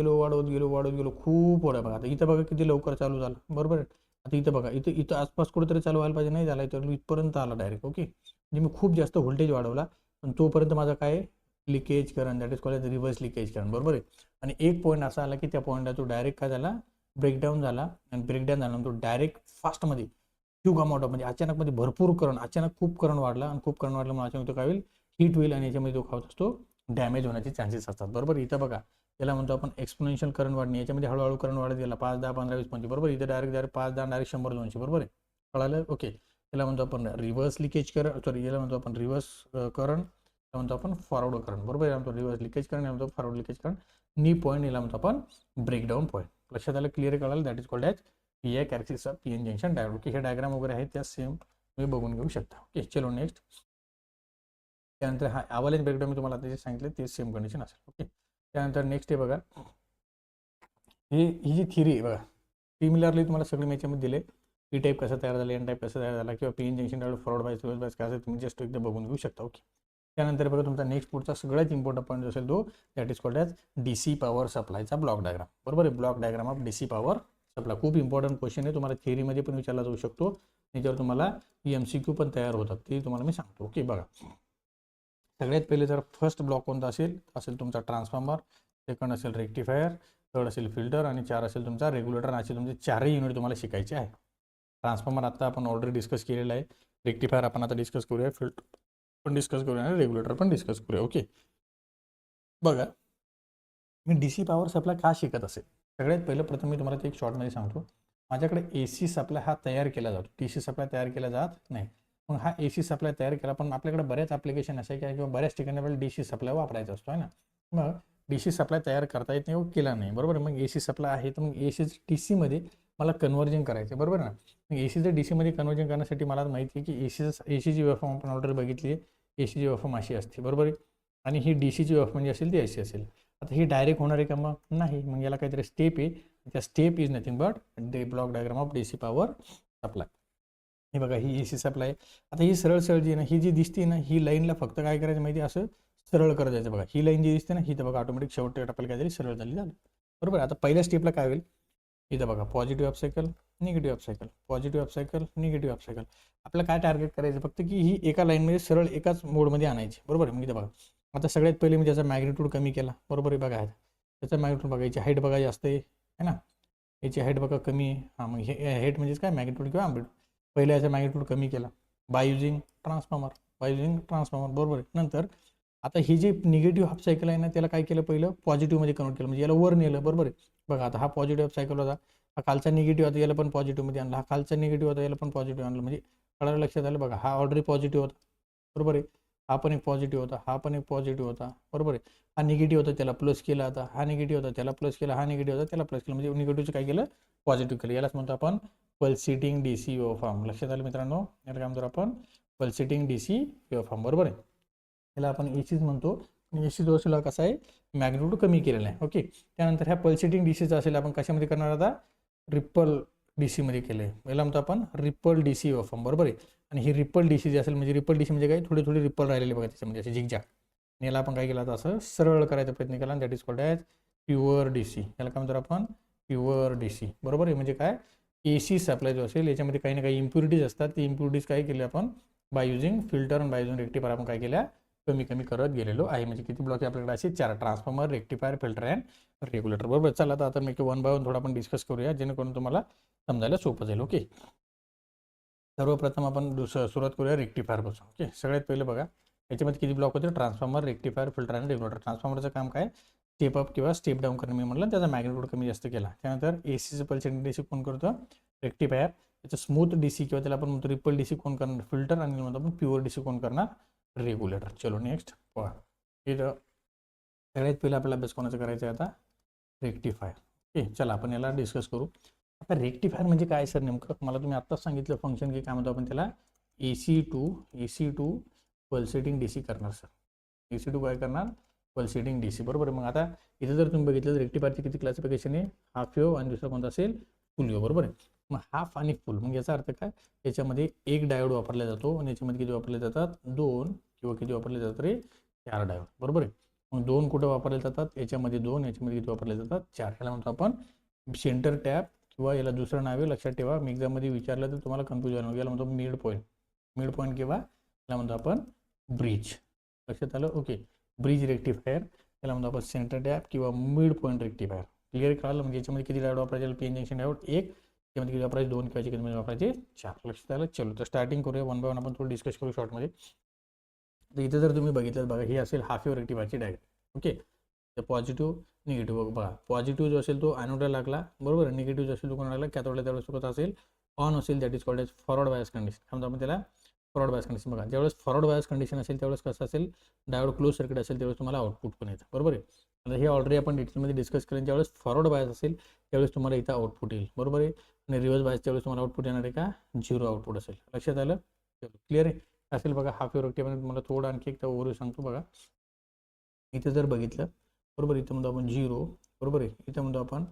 गेलो खूप वाढा बघा. आता इथं बघा किती लवकर चालू झालं, बरोबर आहे. आता इथं बघा इथं आसपास कुठेतरी चालू व्हायला पाहिजे, नाही झाला तर इथपर्यंत आला डायरेक्ट. ओके. म्हणजे मी खूप जास्त व्होल्टेज वाढवला पण तोपर्यंत माझा काय leakage current that is called reverse leakage current, बरोबर आहे. आणि एक पॉईंट असा आला की त्या पॉईंटला तो डायरेक्ट काय झाला ब्रेकडाऊन झाला आणि ब्रेकडाऊन झाल्यानंतर डायरेक्ट फास्टमध्ये ह्यूग अमाऊंट ऑफ म्हणजे अचानकमध्ये भरपूर करंट अचानक खूप करंट वाढला आणि खूप करंट वाढल्यामुळे अचानक तो काय होईल हीट होईल आणि याच्यामध्ये तो खावत असतो डॅमेज होण्याचे चान्सेस असतात, बरोबर. इथं बघा त्याला म्हणतो आपण एक्सपोनेन्शियल करंट वाढणे. याच्यामध्ये हळूहळू करंट वाढत गेला 5 10 15 20 25, बरोबर. इथं डायरेक्ट 5 10 डायरेक्ट 100 200, बरोबर आहे. कळालं. ओके. त्याला म्हणतो आपण रिव्हर्स लिकेज करंट, सॉरी याला म्हणतो आपण रिव्हर्स करंट, त्याला म्हणतो आपण फॉरवर्ड करंट, बरोबर. याला म्हणतो रिव्हर्स लिकेज करंट, याला म्हणतो फॉरवर्ड लिकेज करंट. नी पॉईंट याला म्हणतो आपण ब्रेकडाऊन पॉईंट. लक्षात आलं. क्लिअर कळालं. That is called as PI characteristics of PN junction diode. Okay. हे डायग्राम वगैरे आहेत त्या सेम तुम्ही बघून घेऊ शकता. ओके. चलो नेक्स्ट. त्यानंतर हा अवलांच ब्रेकडाऊन मी तुम्हाला आता जे सांगितलं ते सेम कंडिशन असेल. ओके. त्यानंतर नेक्स्ट आहे बघा ही जी थिअरी आहे बघा सिमिलरली तुम्हाला सगळे याच्यामध्ये दिले. पी टाईप कसा तयार झाला, एन टाईप कसा तयार झाला किंवा PN junction diode forward bias reverse bias काय असेल तुम्ही जस्ट एकदा बघून घेऊ शकता. ओके. त्यानंतर बघा तुमचा नेक्स्ट पुढचा सगळ्यात इम्पॉर्टंट पॉईंट असेल तो that is called as DC power सप्लायचा ब्लॉक डायग्राम, बरोबर आहे. Block diagram of DC power supply खूप इम्पॉर्टंट क्वेश्चन आहे. तुम्हाला थिअरीमध्ये पण विचारला जाऊ शकतो, त्याच्यावर तुम्हाला MCQ पण तयार होतात ते तुम्हाला मी सांगतो. ओके. बघा सगळ्यात पहिले जर फर्स्ट ब्लॉक कोणता असेल तुमचा ट्रान्सफॉर्मर, सेकंड असेल रेक्टिफायर, थर्ड असेल फिल्टर आणि 4 असेल तुमचा रेग्युलेटर. असे तुमचे 4ही युनिट तुम्हाला शिकायचे आहे. ट्रान्सफॉर्मर आता आपण ऑलरेडी डिस्कस केलेला आहे, रेक्टिफायर आपण आता डिस्कस करूया, फिल्टर पण डिस्कस करूया आणि रेग्युलेटर पण डिस्कस करूया. ओके. बघा मी DC पॉवर सप्लाय का शिकत असेल सगळ्यात पहिलं प्रथम मी तुम्हाला ते एक शॉर्टमध्ये सांगतो. माझ्याकडे AC सप्लाय हा तयार केला जातो, DC सप्लाय तयार केला जात नाही. मग हा AC सप्लाय तयार केला पण आपल्याकडे बऱ्याच ॲप्लिकेशन असे आहे किंवा बऱ्याच ठिकाणी आपल्याला DC सप्लाय वापरायचा असतो आहे ना. मग DC सप्लाय तयार करता येत नाही केला नाही, बरोबर. मग AC सप्लाय आहे तर मग AC DCमध्ये मला कन्व्हर्जन करायचं, बरोबर ना. मग ACचं DCमध्ये कन्व्हर्जन करण्यासाठी मला माहिती आहे की ACची वेव्हफॉर्म आपण ऑलरेडी बघितली आहे. ACची वेव्हफॉर्म अशी असते, बरोबर आहे. आणि ही DCची वेव्हफॉर्म जी असेल ती अशी असेल. आता ही डायरेक्ट होणार आहे का मग नाही. मग याला काहीतरी स्टेप आहे, त्या step is nothing but block diagram of DC power supply. हे बघा ही AC सप्लाय. आता ही सरळ सरळ जी आहे ना ही जी दिसते ना ही लाईनला फक्त काय करायचं माहिती असं सरळ करत जायचं. बघा ही लाईन जी दिसते ना ही तर बघा ऑटोमॅटिक शेवटच्या टप्प्याला काहीतरी सरळ झाली झालं, बरोबर. आता पहिल्या स्टेपला काय होईल इथं बघा positive half cycle, negative half cycle, positive half cycle, negative half cycle. आपल्याला काय टार्गेट करायचं फक्त की ही एका लाईनमध्ये सरळ एकाच मोडमध्ये आणायची, बरोबर आहे. मग इथं बघा आता सगळ्यात पहिले मी त्याचा मॅग्निट्यूड कमी केला, बरोबर आहे. बघा त्याचा मॅग्निट्यूड बघा, याची हाईट बघा जास्त आहे ना, याची हाईट बघा कमी आहे. हां मग हे हाईट म्हणजेच काय मॅग्निट्यूड किंवा आम्प्लिट्यूड. पहिला याचा मॅग्निट्यूड कमी केला बाय युझिंग ट्रान्सफॉर्मर, बरोबर आहे. नंतर आता ही जी निगेटिव्ह हाफ सायकल आहे ना, त्याला काय केलं पहिलं पॉझिटिव्हमध्ये कन्वर्ट केलं, म्हणजे याला वर नेलं, बरोबर आहे. बघा आता हा पॉझिटिव्ह हाफ सायकल होता, हा खालचा निगेटिव्ह होता, याला पण पॉझिटिव्हमध्ये आणला, हा खालचा निगेटिव्ह होता, याला पण पॉझिटिव्ह आणलं, म्हणजे कळायला लक्षात आलं. बघा हा ऑलरेडी पॉझिटिव्ह होता, बरोबर आहे. हा पण एक पॉझिटिव्ह होता, हा पण एक पॉझिटिव्ह होता, बरोबर आहे. हा निगेटिव्ह होता, त्याला प्लस केला, आता हा निगेटिव्ह होता, त्याला प्लस केला, हा निगेटिव्ह होता, त्याला प्लस केलं, म्हणजे निगेटिव्हचं काय केलं पॉझिटिव्ह केलं. यालाच म्हणतो आपण पल्सिटिंग DC वेव्हफॉर्म. लक्षात आलं मित्रांनो, याला काय म्हणतो आपण पल्सिटिंग DC वेव्हफॉर्म, बरोबर आहे. याला आपण एसीच म्हणतो. आणि एसी जो असेल कसा आहे मॅग्निट्यूड कमी केलेला आहे. ओके, त्यानंतर ह्या पल्सिटिंग DCचा असेल आपण कशामध्ये करणार आता रिपल DC मध्ये केलं आहे. याला म्हणतो आपण रिपल DC वेव्हफॉर्म, बरोबर आहे. आणि ही रिपल DC जे असेल म्हणजे रिपल DC म्हणजे काय थोडी थोडी रिपल राहिलेली बघा त्याच्यामध्ये असे झिगझॅग. याला आपण काय केलं आता असं सरळ करायचा प्रयत्न केला आणि that is called as pure DC. याला काय म्हणतो आपण प्युअर DC, बरोबर आहे. म्हणजे काय AC सप्लाय जो असेल याच्यामध्ये काही ना काही इम्प्युरिटीज असतात, ती इम्प्युरिटीज काय केली आपण बाय युझिंग फिल्टर आणि बाय युझिंग रेक्टिफायर आपण काय केल्या कमी कमी करत गेलेलो आहे. म्हणजे किती ब्लॉक आहे आपल्याकडे असे 4 transformer, rectifier, filter and regulator, बरोबर. चला आता मी वन बाय वन थोडा आपण डिस्कस करूया जेणेकरून तुम्हाला समजायला सोपं जाईल. ओके, सर्वप्रथम आपण सुरुवात करूया रेक्टिफायरपासून. ओके, सगळ्यात पहिले बघा याच्यामध्ये किती ब्लॉक होते ट्रान्सफॉर्मर, रेक्टिफायर, फिल्टर आणि रेग्युलेटर. ट्रान्सफॉर्मरचं काम काय स्टेप अप किंवा स्टेप डाऊन करणे, मी म्हटलं त्याचा मॅग्निट्यूड कमी जास्त केला. त्यानंतर एसीचं पल्सिटिंग DC कोण करतो रेक्टिफायर, त्याचं स्मूथ DC किंवा त्याला आपण म्हणतो रिपल DC कोण करणार फिल्टर, आणि म्हणतो आपण प्युअर DC कोण करणार रेग्युलेटर. चलो नेक्स्ट पहा, इथं सगळ्यात पहिलं आपल्याला अभ्यास कोणाचं करायचं आहे आता रेक्टिफायर. ओके, चला आपण याला डिस्कस करू. आता रेक्टिफायर म्हणजे काय सर नेमकं, मला तुम्ही आत्ताच सांगितलं फंक्शन की काय म्हणतो आपण त्याला AC टू पल्सेटिंग DC करणार सर. AC टू काय करणार पल्सेटिंग DC, बरोबर आहे. मग आता इथे जर तुम्ही बघितलं रेक्टिफायरची किती क्लासिफिकेशन आहे हाफ वेव्ह आणि दुसरा कोणता असेल फुल वेव्ह, बरोबर आहे. मग हाफ आणि फुल मग याचा अर्थ काय याच्यामध्ये एक डायोड वापरला जातो आणि याच्यामध्ये किती वापरले जातात 2 किंवा किती वापरले जातात रे 4 डायोड, बरोबर आहे. मग 2 कुठं वापरले जातात याच्यामध्ये 2, याच्यामध्ये किती वापरले जातात 4. याला म्हणतो आपण सेंटर टॅप किंवा याला दुसरं नाव आहे, लक्षात ठेवा मी एक्झाममध्ये विचारलं तर तुम्हाला कन्फ्युजन होईल. याला म्हणतो मिड पॉईंट किंवा याला म्हणतो आपण ब्रिज. लक्षात आलं. ओके, ब्रिज रेक्टिफायर याला म्हणतो आपण सेंटर टॅप किंवा मिड पॉईंट रेक्टिफायर. क्लिअर कळालं. म्हणजे याच्यामध्ये किती डायोड वापरायचे पी एन जंक्शन डायोड 1, त्यामध्ये किती वापरायचे 2 किंवा किती वापरायचे 4. लक्षात आलं. चलो तर स्टार्टिंग करूया वन बाय वन, आपण थोडं डिस्कस करू शॉर्टमध्ये. तर इथे जर तुम्ही बघितलं बघा ही असेल हाफ वेव्ह रेक्टिफायरची डायग्राम. ओके, तर पॉझिटिव्ह निगेटिव्ह बघा पॉझिटिव्ह जो असेल तो ॲनोडला लागला, बरोबर. निगेटिव्ह जो असेल तो कोणाला लागला कॅथोडला. त्यावेळेस सोबत असेल ऑन असेल that is called as forward bias condition. समजा आपण त्याला फॉरवर्ड बायस कंडिशन बघा ज्यावेळेस फॉरवर्ड बायस कंडिशन असेल त्यावेळेस कसं असेल डायोड क्लोज सर्किट असेल त्यावेळेस तुम्हाला आउटपुट पण येतं, बरोबर आहे. आता हे ऑलरेडी आपण डिटेलमध्ये डिस्कस केलं. ज्यावेळेस फॉरवर्ड बायस असेल त्यावेळेस तुम्हाला इथं आउटपुट येईल, बरोबर आहे. आणि रिव्हर्स बायस त्यावेळेस तुम्हाला आउटपुट येणार आहे का 0 आउटपुट असेल. लक्षात आलं. क्लिअर आहे असेल. बघा हाफ वेव्ह रेक्टिफायरमध्ये तुम्हाला थोडं आणखी एक ओव्हरव्ह्यू सांगतो. बघा इथे जर बघितलं बरोबर इथं म्हणतो आपण 0, बरोबर आहे. इथं म्हणतो आपण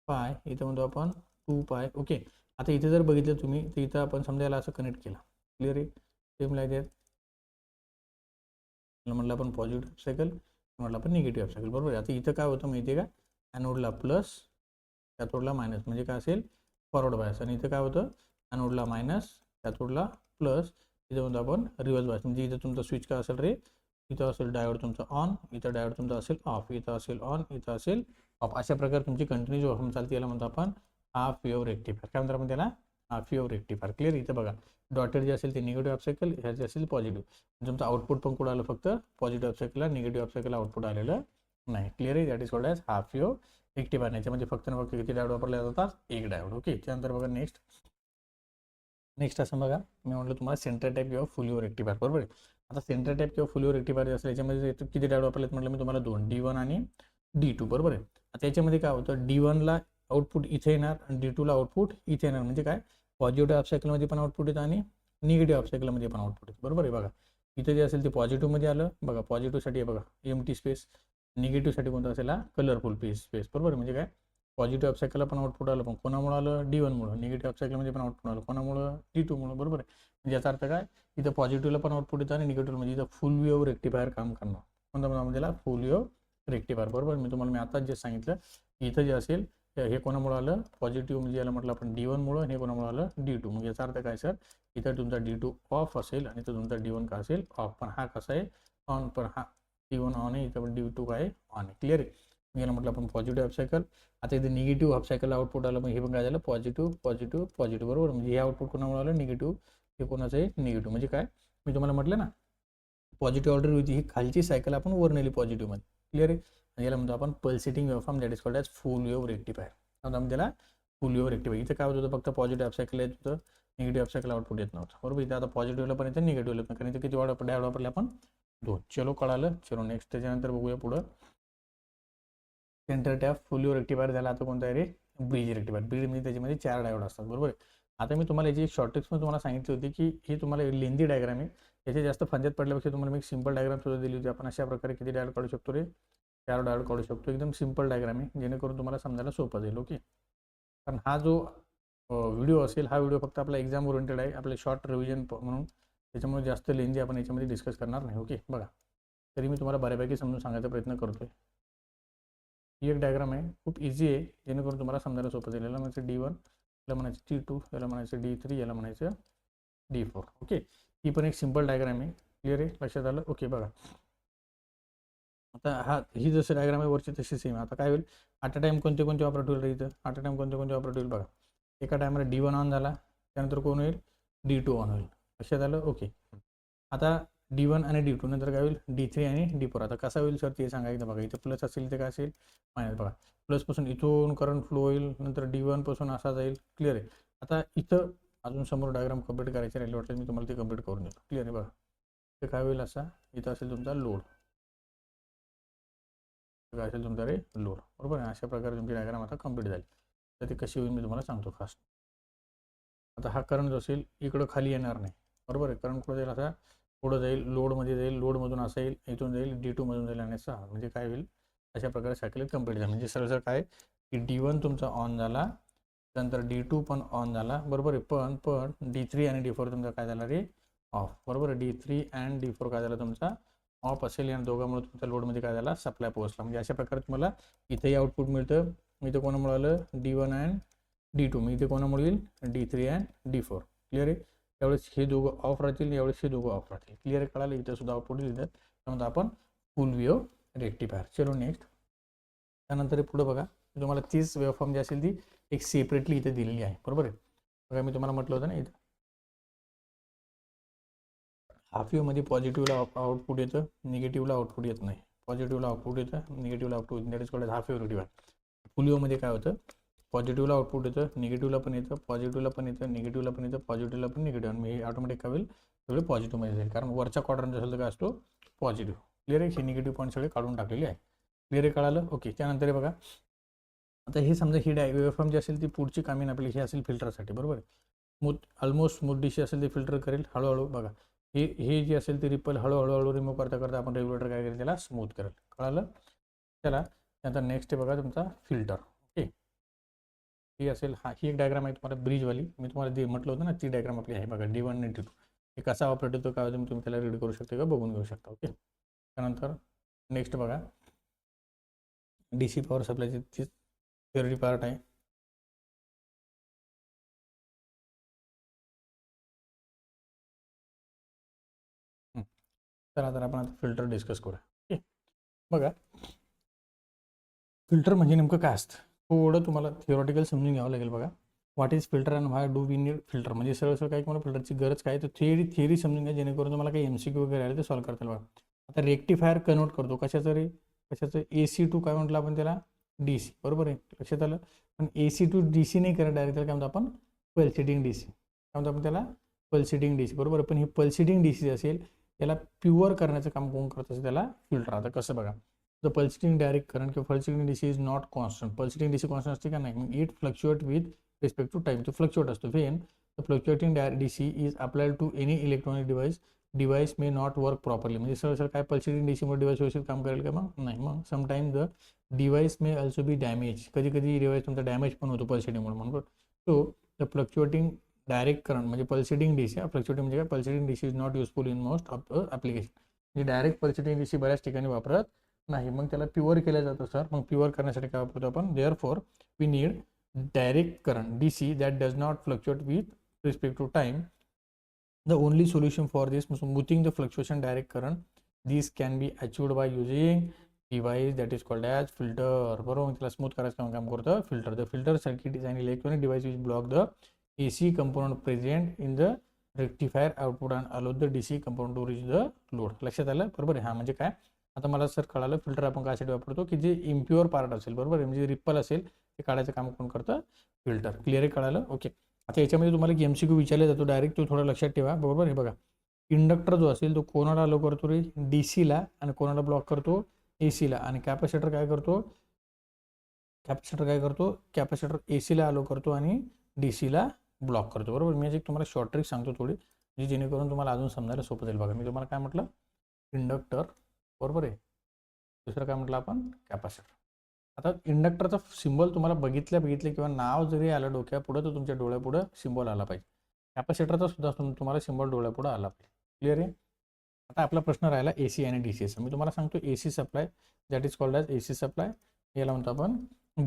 पाय, इथं म्हणतो आपण 2 पाय. ओके, आता इथे जर बघितलं तुम्ही तर इथं आपण समजा याला असं कनेक्ट केलं. क्लिअर आहे. सेम लाईक दॅट म्हटलं आपण पॉझिटिव्ह सायकल, म्हटलं आपण निगेटिव्ह सायकल, बरोबर आहे. आता इथं काय होतं माहिती आहे का ॲनोडला प्लस कॅथोडला मायनस, म्हणजे काय असेल फॉरवर्ड बायस. आणि इथं काय होतं ॲनोडला मायनस कॅथोडला प्लस, इथं म्हणतो आपण रिव्हर्स बायस. म्हणजे इथं तुमचा स्विच काय असेल रे इथं असेल डायोड तुमचा ऑन, इथं डायोड तुमचा असेल ऑफ, इथं असेल ऑन, इथं असेल ऑफ. अशा प्रकारे तुमची कंटिन्यू वेव्हफॉर्म चालते. याला म्हणतो आपण हाफ वेव्ह रेक्टिफायर. काय म्हणतो आपण त्याला हाफ वेव्ह रेक्टिफायर. क्लिअर. इथं बघा डॉटेड जे असेल ते निगेटिव्ह हाफ सायकल, ह्या जे असेल पॉझिटिव्ह. तुमचं आउटपुट पण कुठं आलं फक्त पॉझिटिव्ह हाफ सायकलला, निगेटिव्ह हाफ सायकलला आउटपुट आलेलं नाही. क्लिअर आहे. That is called as half wave rectifier. याच्यामध्ये फक्त किती डायोड वापरले जातात एक डायोड. ओके, त्यानंतर बघा नेक्स्ट असं बघा मी म्हटलं तुम्हाला सेंटर टाईप किंवा फुल वेव्ह रेक्टिफायर, बरोबर आहे. आता सेंटर टाईप किंवा फुल वेव्ह रेक्टिफायर असेल याच्यामध्ये किती डायोड वापरलेत म्हटलं मी तुम्हाला 2, D1 आणि D2, बरोबर आहे. आता याच्यामध्ये काय होतं D1ला आउटपुट इथे येणार आणि D2ला आउटपुट इथे येणार. म्हणजे काय पॉझिटिव्ह हाफ सायकलमध्ये पण आउटपुट येतं आणि निगेटिव्ह हाफ सायकलमध्ये पण आउटपुट येतं, बरोबर आहे. बघा इथे जे असेल ते पॉझिटिव्हमध्ये आलं. बघा पॉझिटिव्हसाठी बघा एमटी स्पेस, निगेटिव्हसाठी कोणतं असेल कलरफुल स्पेस, बरोबर. म्हणजे काय पॉझिटिव्ह हाफ सायकलला पण आउटपुट आलं, पण कोणामुळे आलं D1मुळे. निगेटिव्ह हाफ सायकलमध्ये पण आउटपुट आलं कोणामुळे D2मुळे, बरोबर आहे. म्हणजे याचा अर्थ काय इथं पॉझिटिव्हला पण आउटपुट येतं आणि निगेटिव्ह म्हणजे इथं फुल वेव्ह रेक्टिफायर काम करणार. कोणता म्हणजे त्याला फुल वेव्ह रेक्टिफायर, बरोबर. मी तुम्हाला आताच जे सांगितलं इथं जे असेल हे कोणामुळे आलं पॉझिटिव्ह, म्हणजे याला म्हटलं आपण D1 मुळे, हे कोणामुळे आलं D2. मग याचा अर्थ काय सर, इथं तुमचा D2 ऑफ असेल आणि इथं तुमचा D1 का असेल ऑफ. पण हा कसा आहे ऑन, पण हा D1 ऑन आहे, इथं पण D2 काय ऑन आहे. क्लिअर आहे. मग याला म्हटलं आपण पॉझिटिव्ह हाफ सायकल. आता इथे निगेटिव्ह हाफ सायकल आउटपुट आलं, मग हे पण काय झालं पॉझिटिव्ह पॉझिटिव्ह पॉझिटिव्ह, बरोबर. म्हणजे हे आउटपुट कोणामुळे आलं निगेटिव्ह, हे कोणाचं आहे निगेटिव्ह. म्हणजे काय मी तुम्हाला म्हटलं ना पॉझिटिव्ह ऑर्डर होती, ही खालची सायकल आपण वर नेली पॉझिटिव्हमध्ये. क्लिअर आहे. याला म्हणतो आपण pulsating waveform, that is called as full wave rectifier. आपण त्याला फुल वेव्ह रेक्टिफायर. इथं काय होत होतं, फक्त पॉझिटिव्ह हाफ सायकल येत होतं, निगेटिव्ह हाफ सायकल आउटपुट येत नव्हतं, बरोबर. इथे आता पॉझिटिव्हला पण येतं, निगेटिव्हला पण, कारण इथे किती डायोड वापरले आपण 2. चलो कळालं. चलो नेक्स्ट. त्याच्यानंतर बघूया पुढं. सेंटर टॅप फुल वेव्ह रेक्टिफायर झाला. आता कोणता आहे रे, ब्रिज रेक्टिफायर. ब्रिज म्हणजे त्याच्यामध्ये 4 डायोड असतात, बरोबर. आता मी तुम्हाला याची शॉर्ट ट्रिक्समध्ये तुम्हाला सांगितली होती की ही तुम्हाला लेंदी डायग्राम आहे, याचे जास्त फंद्यात पडल्यापेक्षा तुम्हाला मी एक सिंपल डायग्राम सुद्धा दिली होती. आपण अशा प्रकारे किती डायोड काढू शकतो रे, 4 डायोड काढू शकतो. एकदम सिंपल डायग्राम आहे, जेणेकरून तुम्हाला समजायला सोपं जाईल. ओके. कारण हा जो व्हिडिओ असेल, हा व्हिडिओ फक्त आपला एक्झाम ओरिएंटेड आहे, आपले शॉर्ट रिव्हिजन म्हणून, त्याच्यामुळे जास्त लेंदी आपण याच्यामध्ये डिस्कस करणार नाही. ओके. बघा, तरी मी तुम्हाला बऱ्यापैकी समजून सांगायचा प्रयत्न करतोय. ही एक डायग्राम आहे, खूप इझी आहे, जेणेकरून तुम्हाला समजायला सोपं जाईल. याला म्हणायचं D1, याला म्हणायचं D2, याला म्हणायचं D3, याला म्हणायचं D4. ओके. ही पण एक सिंपल डायग्राम आहे. क्लिअर आहे, लक्षात आलं. ओके. बघा, आता ही जसं डायग्राम आहे वरची तशी सेम. आता काय होईल, ॲट अ टाइम कोणते कोणते ऑपरेट होईल इथं, ॲट अ टाइम कोणते कोणते ऑपरेट होईल बघा. एका टायमाला D1 ऑन झाला, त्यानंतर कोण होईल D2 ऑन होईल. लक्षात आलं. ओके. आता D1 आणि D2 नंतर काय होईल D3 आणि D4. आता कसा होईल सर ते सांगा एकदा. बघा, इथे प्लस असेल इथे काय असेल मायनस. बघा, प्लसपासून इथून करंट फ्लो होईल, नंतर D1 पासून असा जाईल. क्लिअर आहे. आता इथं अजून समोर डायग्राम कंप्लीट करायचे राहिले वाटलं, मी तुम्हाला ते कंप्लीट करून देतो. क्लिअर आहे. बघा, ते काय होईल असा, इथं असेल तुमचा लोड, काय असेल तुमचा रे लोड, बरोबर आहे. अशा प्रकारे तुमची डायग्राम आता कंप्लीट झाली. तर ते कशी होईल मी तुम्हाला सांगतो फास्ट. आता हा करंट जो असेल इकडं खाली येणार नाही, बरोबर आहे. करंट कुठं जाईल, असा पुढं जाईल, लोडमध्ये जाईल, लोडमधून असं येईल, इथून जाईल D2 मधून जाईल आणि असं. म्हणजे काय होईल, अशा प्रकारे सायकल कंप्लीट झाली. म्हणजे सरळ काय की D1 तुमचा ऑन झाला, त्यानंतर D2 पण ऑन झाला, बरोबर आहे. पण D3 आणि D4 तुमचा काय झाला रे ऑफ, बरोबर आहे. D3 अँड D4 काय झाला तुमचा ऑफ असेल, या दोघांमुळे तुमच्या लोडमध्ये काय झाला सप्लाय पोहोचला. म्हणजे अशा प्रकारे तुम्हाला इथेही आउटपुट मिळतं. इथं कोणामुळे आलं D1 अँड D2, मग इथे कोणामुळे येईल D3 अँड D4. क्लिअर आहे. त्यावेळेस हे दोघं ऑफ राहतील, यावेळेस हे दोघं ऑफ राहतील. क्लिअर आहे, कळालं. इथं सुद्धा आउटपुट लिहितात, त्यामध्ये आपण फुल वेव्ह रेक्टिफायर. चलो नेक्स्ट. त्यानंतर पुढं बघा, तुम्हाला तीच वेव्हफॉर्म जी असेल ती एक सेपरेटली इथे दिलेली आहे, बरोबर आहे. बघा, मी तुम्हाला म्हटलं होतं ना इथं हाफ वेव्हमध्ये पॉझिटिव्हला आउटपुट येतं, निगेटिव्हला आउटपुट येत नाही. पॉझिटिव्हला आउटपुट येतं, निगेटिव्हला output, that is called half wave rectifier. Full वेव्हमध्ये काय होतं, पॉझिटिव्हला आउटपुट येतं, निगेटिव्हला पण येतं, पॉझिटिव्हला पण येतं, निगेटिव्हला पण येतं, पॉझिटिव्हला पण निगेटिव्ह. आणि हे ऑटोमॅटिक काय होईल सगळे पॉझिटिव्हमध्ये जाईल, कारण वरच्या क्वाड्रंट असेल तर काय असतो पॉझिटिव्ह. क्लिअर आहे. हे निगेटिव्ह पॉईंट सगळे काढून टाकलेले आहे. क्लिअर आहे, कळालं. ओके. त्यानंतर हे बघा, आता हे समजा ही वेव्हफॉर्म जी असेल ती पुढची कामीन आपली ही असेल फिल्टरसाठी, बरोबर आहे. ऑलमोस्ट स्मूथ डिश असेल ते फिल्टर करेल हळूहळू. बघा, हे जे असेल ते रिपल हळूहळू रिमूव्ह करता करता आपण रेग्युलेटर काय करेल त्याला स्मूथ करेल. कळालं. चला, त्यानंतर नेक्स्ट आहे बघा तुमचा फिल्टर. ओके. ही असेल, ही एक डायग्राम आहे तुम्हाला ब्रिजवाली. मी तुम्हाला म्हटलं होतं ना ती डायग्राम आपली आहे. बघा, D1 आणि D2 हे कसा ऑपरेट होतो काय होतं तुम्ही त्याला रीड करू शकता का बघून घेऊ शकता. ओके. त्यानंतर नेक्स्ट बघा, DC पॉवर सप्लायची थिअरी पार्ट आहे. चला, तर आपण आता फिल्टर डिस्कस करूया. ओके. बघा, फिल्टर म्हणजे नेमकं काय असतं थोडं तुम्हाला थिओरिटिकल समजून घ्यावं लागेल. बघा, what is filter and why do we need filter. म्हणजे सरळ काय तुम्हाला फिल्टरची गरज काय, तर थिअरी समजून घ्या, जेणेकरून तुम्हाला काही MCQ वगैरे आले ते सॉल्व्ह करता येईल. बघा, आता रेक्टिफायर कन्वर्ट करतो कशाचं रे, कशाचं AC टू काय म्हटलं आपण त्याला DC, बरोबर आहे. लक्षात आलं. पण AC टू DC नाही करत डायरेक्ट, त्याला काय म्हणतो आपण पल्सेटिंग DC. काय म्हणतो आपण त्याला पल्सेटिंग DC, बरोबर. पण हे पल्सेटिंग DC असेल त्याला प्युअर करण्याचं काम कोण करत असेल त्याला फिल्टर. आता कसं बघा, द पल्सेटिंग डायरेक्ट करंट किंवा pulsating DC is not constant. Pulsating DC constant असते का नाही, मग it fluctuate with respect to time. तो फ्लक्च्युएट असतो. When the fluctuating DC is applied to any electronic device may not work properly. म्हणजे सरळ काय पल्सेटिंग DC मध्ये डिवाइस व्यवस्थित काम करेल का, मग नाही. मग sometime the device may also be damage. कधी कधी डिवाइस तुमचा डॅमेज पण होतो पल्सेटिंगमुळे म्हणून. So the fluctuating direct current म्हणजे पल्सेटिंग DC. फ्लक्च्युएटिंग म्हणजे काय, pulsating DC is not useful in most of the application. म्हणजे डायरेक्ट पल्सेटिंग DC बऱ्याच ठिकाणी वापरत नाही, मग त्याला प्युअर केलं जातं सर. मग प्युअर करण्यासाठी काय वापरतो आपण, therefore we need direct current DC that does not fluctuate with respect to time. The only solution for this smoothing the fluctuation direct current, this can be achieved by using device that is called as filter. बरोबर, त्याला smooth करायचं काम करतं filter. The filter circuit is an electronic device which block the AC component present in the rectifier output and allow the DC component to reach the load. लक्षात आलं बरोबर आहे. हा म्हणजे काय, आता मला सर कळालं फिल्टर आपण कशासाठी वापरतो की जे इम्प्युअर पार्ट असेल बरोबर आहे, म्हणजे रिपल असेल ते काढायचं काम कोण करतं, फिल्टर. क्लिअर आहे, कळालं, ओके. आता याच्यामध्ये तुम्हाला एक MCQ विचारला जातो डायरेक्ट, तो थोडा लक्षात ठेवा बरोबर आहे. बघा, इंडक्टर जो असेल तो कोणाला अलो करतो रे, डीसीला, आणि कोणाला ब्लॉक करतो, एसीला. आणि कॅपॅसिटर काय करतो, कॅपॅसिटर एसीला अलो करतो आणि डीसीला ब्लॉक करतो बरोबर. मी एक तुम्हाला शॉर्ट ट्रिक सांगतो थोडी, जी जेणेकरून तुम्हाला अजून समजायला सोपं जाईल. बघा, मी तुम्हाला काय म्हटलं, इंडक्टर बरोबर आहे, दुसरं काय म्हटलं आपण, कॅपॅसिटर. आता इंडक्टरचा सिम्बॉल तुम्हाला बघितल्या किंवा नाव जरी आलं डोक्यापुढं तर तुमच्या डोळ्यापुढं सिम्बॉल आला पाहिजे. कॅपॅसिटरचा सुद्धा तुम्हाला सिम्बॉल डोळ्यापुढं आला पाहिजे. क्लिअर आहे. आता आपला प्रश्न राहिला AC आणि DCचा. मी तुम्हाला सांगतो AC supply that is called as AC supply, याला म्हणतो आपण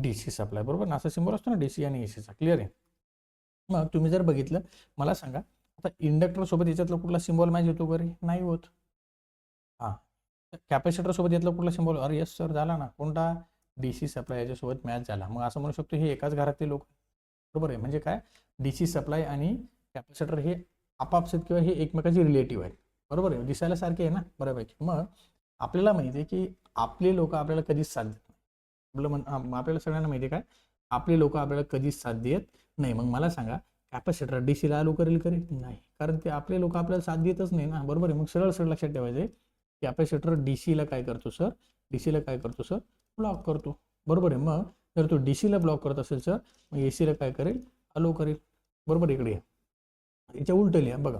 DC सप्लाय बरोबर. असा सिम्बॉल असतो ना DC आणि ACचा. क्लिअर आहे. मग तुम्ही जर बघितलं, मला सांगा आता इंडक्टर सोबत याच्यातला कुठला सिम्बॉल मॅच होतो का रे, नाही होत. हां, कॅपॅसिटर सोबत यातला कुठला सिम्बॉल, अरे यस सर झाला ना, कोणता, DC सप्लाय याच्यासोबत मॅच झाला. मग असं म्हणू शकतो हे एकाच घरातले लोक बरोबर आहे. म्हणजे काय, DC सप्लाय आणि कॅपॅसिटर हे आपापसात किंवा हे एकमेकाचे रिलेटिव्ह आहेत बरोबर आहे, दिसायला सारखे आहे ना बऱ्यापैकी. मग आपल्याला माहिती आहे की आपले लोक आपल्याला कधीच साथ देत नाही. आपल्याला सगळ्यांना माहिती आहे काय, आपले लोक आपल्याला कधीच साथ देत नाही. मग मला सांगा, कॅपॅसिटर डीसीला अलो करेल नाही, कारण ते आपले लोक आपल्याला साथ देतच नाही ना बरोबर आहे. मग सरळ लक्षात ठेवायचं, कॅपॅसिटर डीसीला काय करतो सर, डीसीला काय करतो सर, ब्लॉक करतो बरोबर आहे. मग जर तो डीसीला ब्लॉक करत असेल सर, मग एसीला काय करेल, अलो करेल बरोबर. इकडे याच्या उलट लिहा बघा.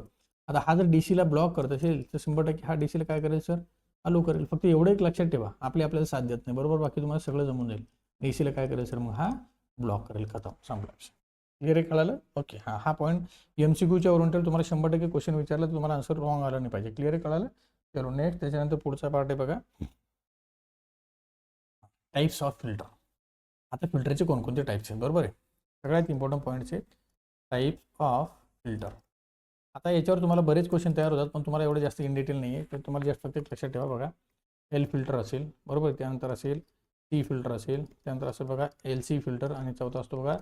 आता हा जर डीसीला ब्लॉक करत असेल तर 100% हा डीसीला काय करेल सर, अलो करेल. फक्त एवढं एक लक्षात ठेवा, आपल्याला साथ देत नाही बरोबर, बाकी तुम्हाला सगळं जमून जाईल. डीसीला काय करेल सर, मग हा ब्लॉक करेल, खतम, संपला. क्लिअर आहे, कळालं, ओके. हा पॉईंट MCQच्या ओरिएंटेड तुम्हाला 100% क्वेश्चन विचारला तर तुम्हाला आन्सर रॉंग आला नाही पाहिजे. क्लिअर आहे, कळालं. चलो नेक्स्ट, त्याच्यानंतर पुढचा पार्ट आहे बघा, टाईप्स ऑफ फिल्टर. आता फिल्टरचे कोणकोणते टाईप्स आहेत बरोबर आहे, सगळ्यात इम्पॉर्टंट पॉईंट्स आहेत टाईप्स ऑफ फिल्टर. आता याच्यावर तुम्हाला बरेच क्वेश्चन तयार होतात, पण तुम्हाला एवढं जास्त इन डिटेल नाही आहे, तर तुम्हाला जास्त फक्त लक्षात ठेवा. बघा, L फिल्टर असेल बरोबर, त्यानंतर असेल C फिल्टर असेल, त्यानंतर असेल बघा LC फिल्टर, आणि चौथा असतो बघा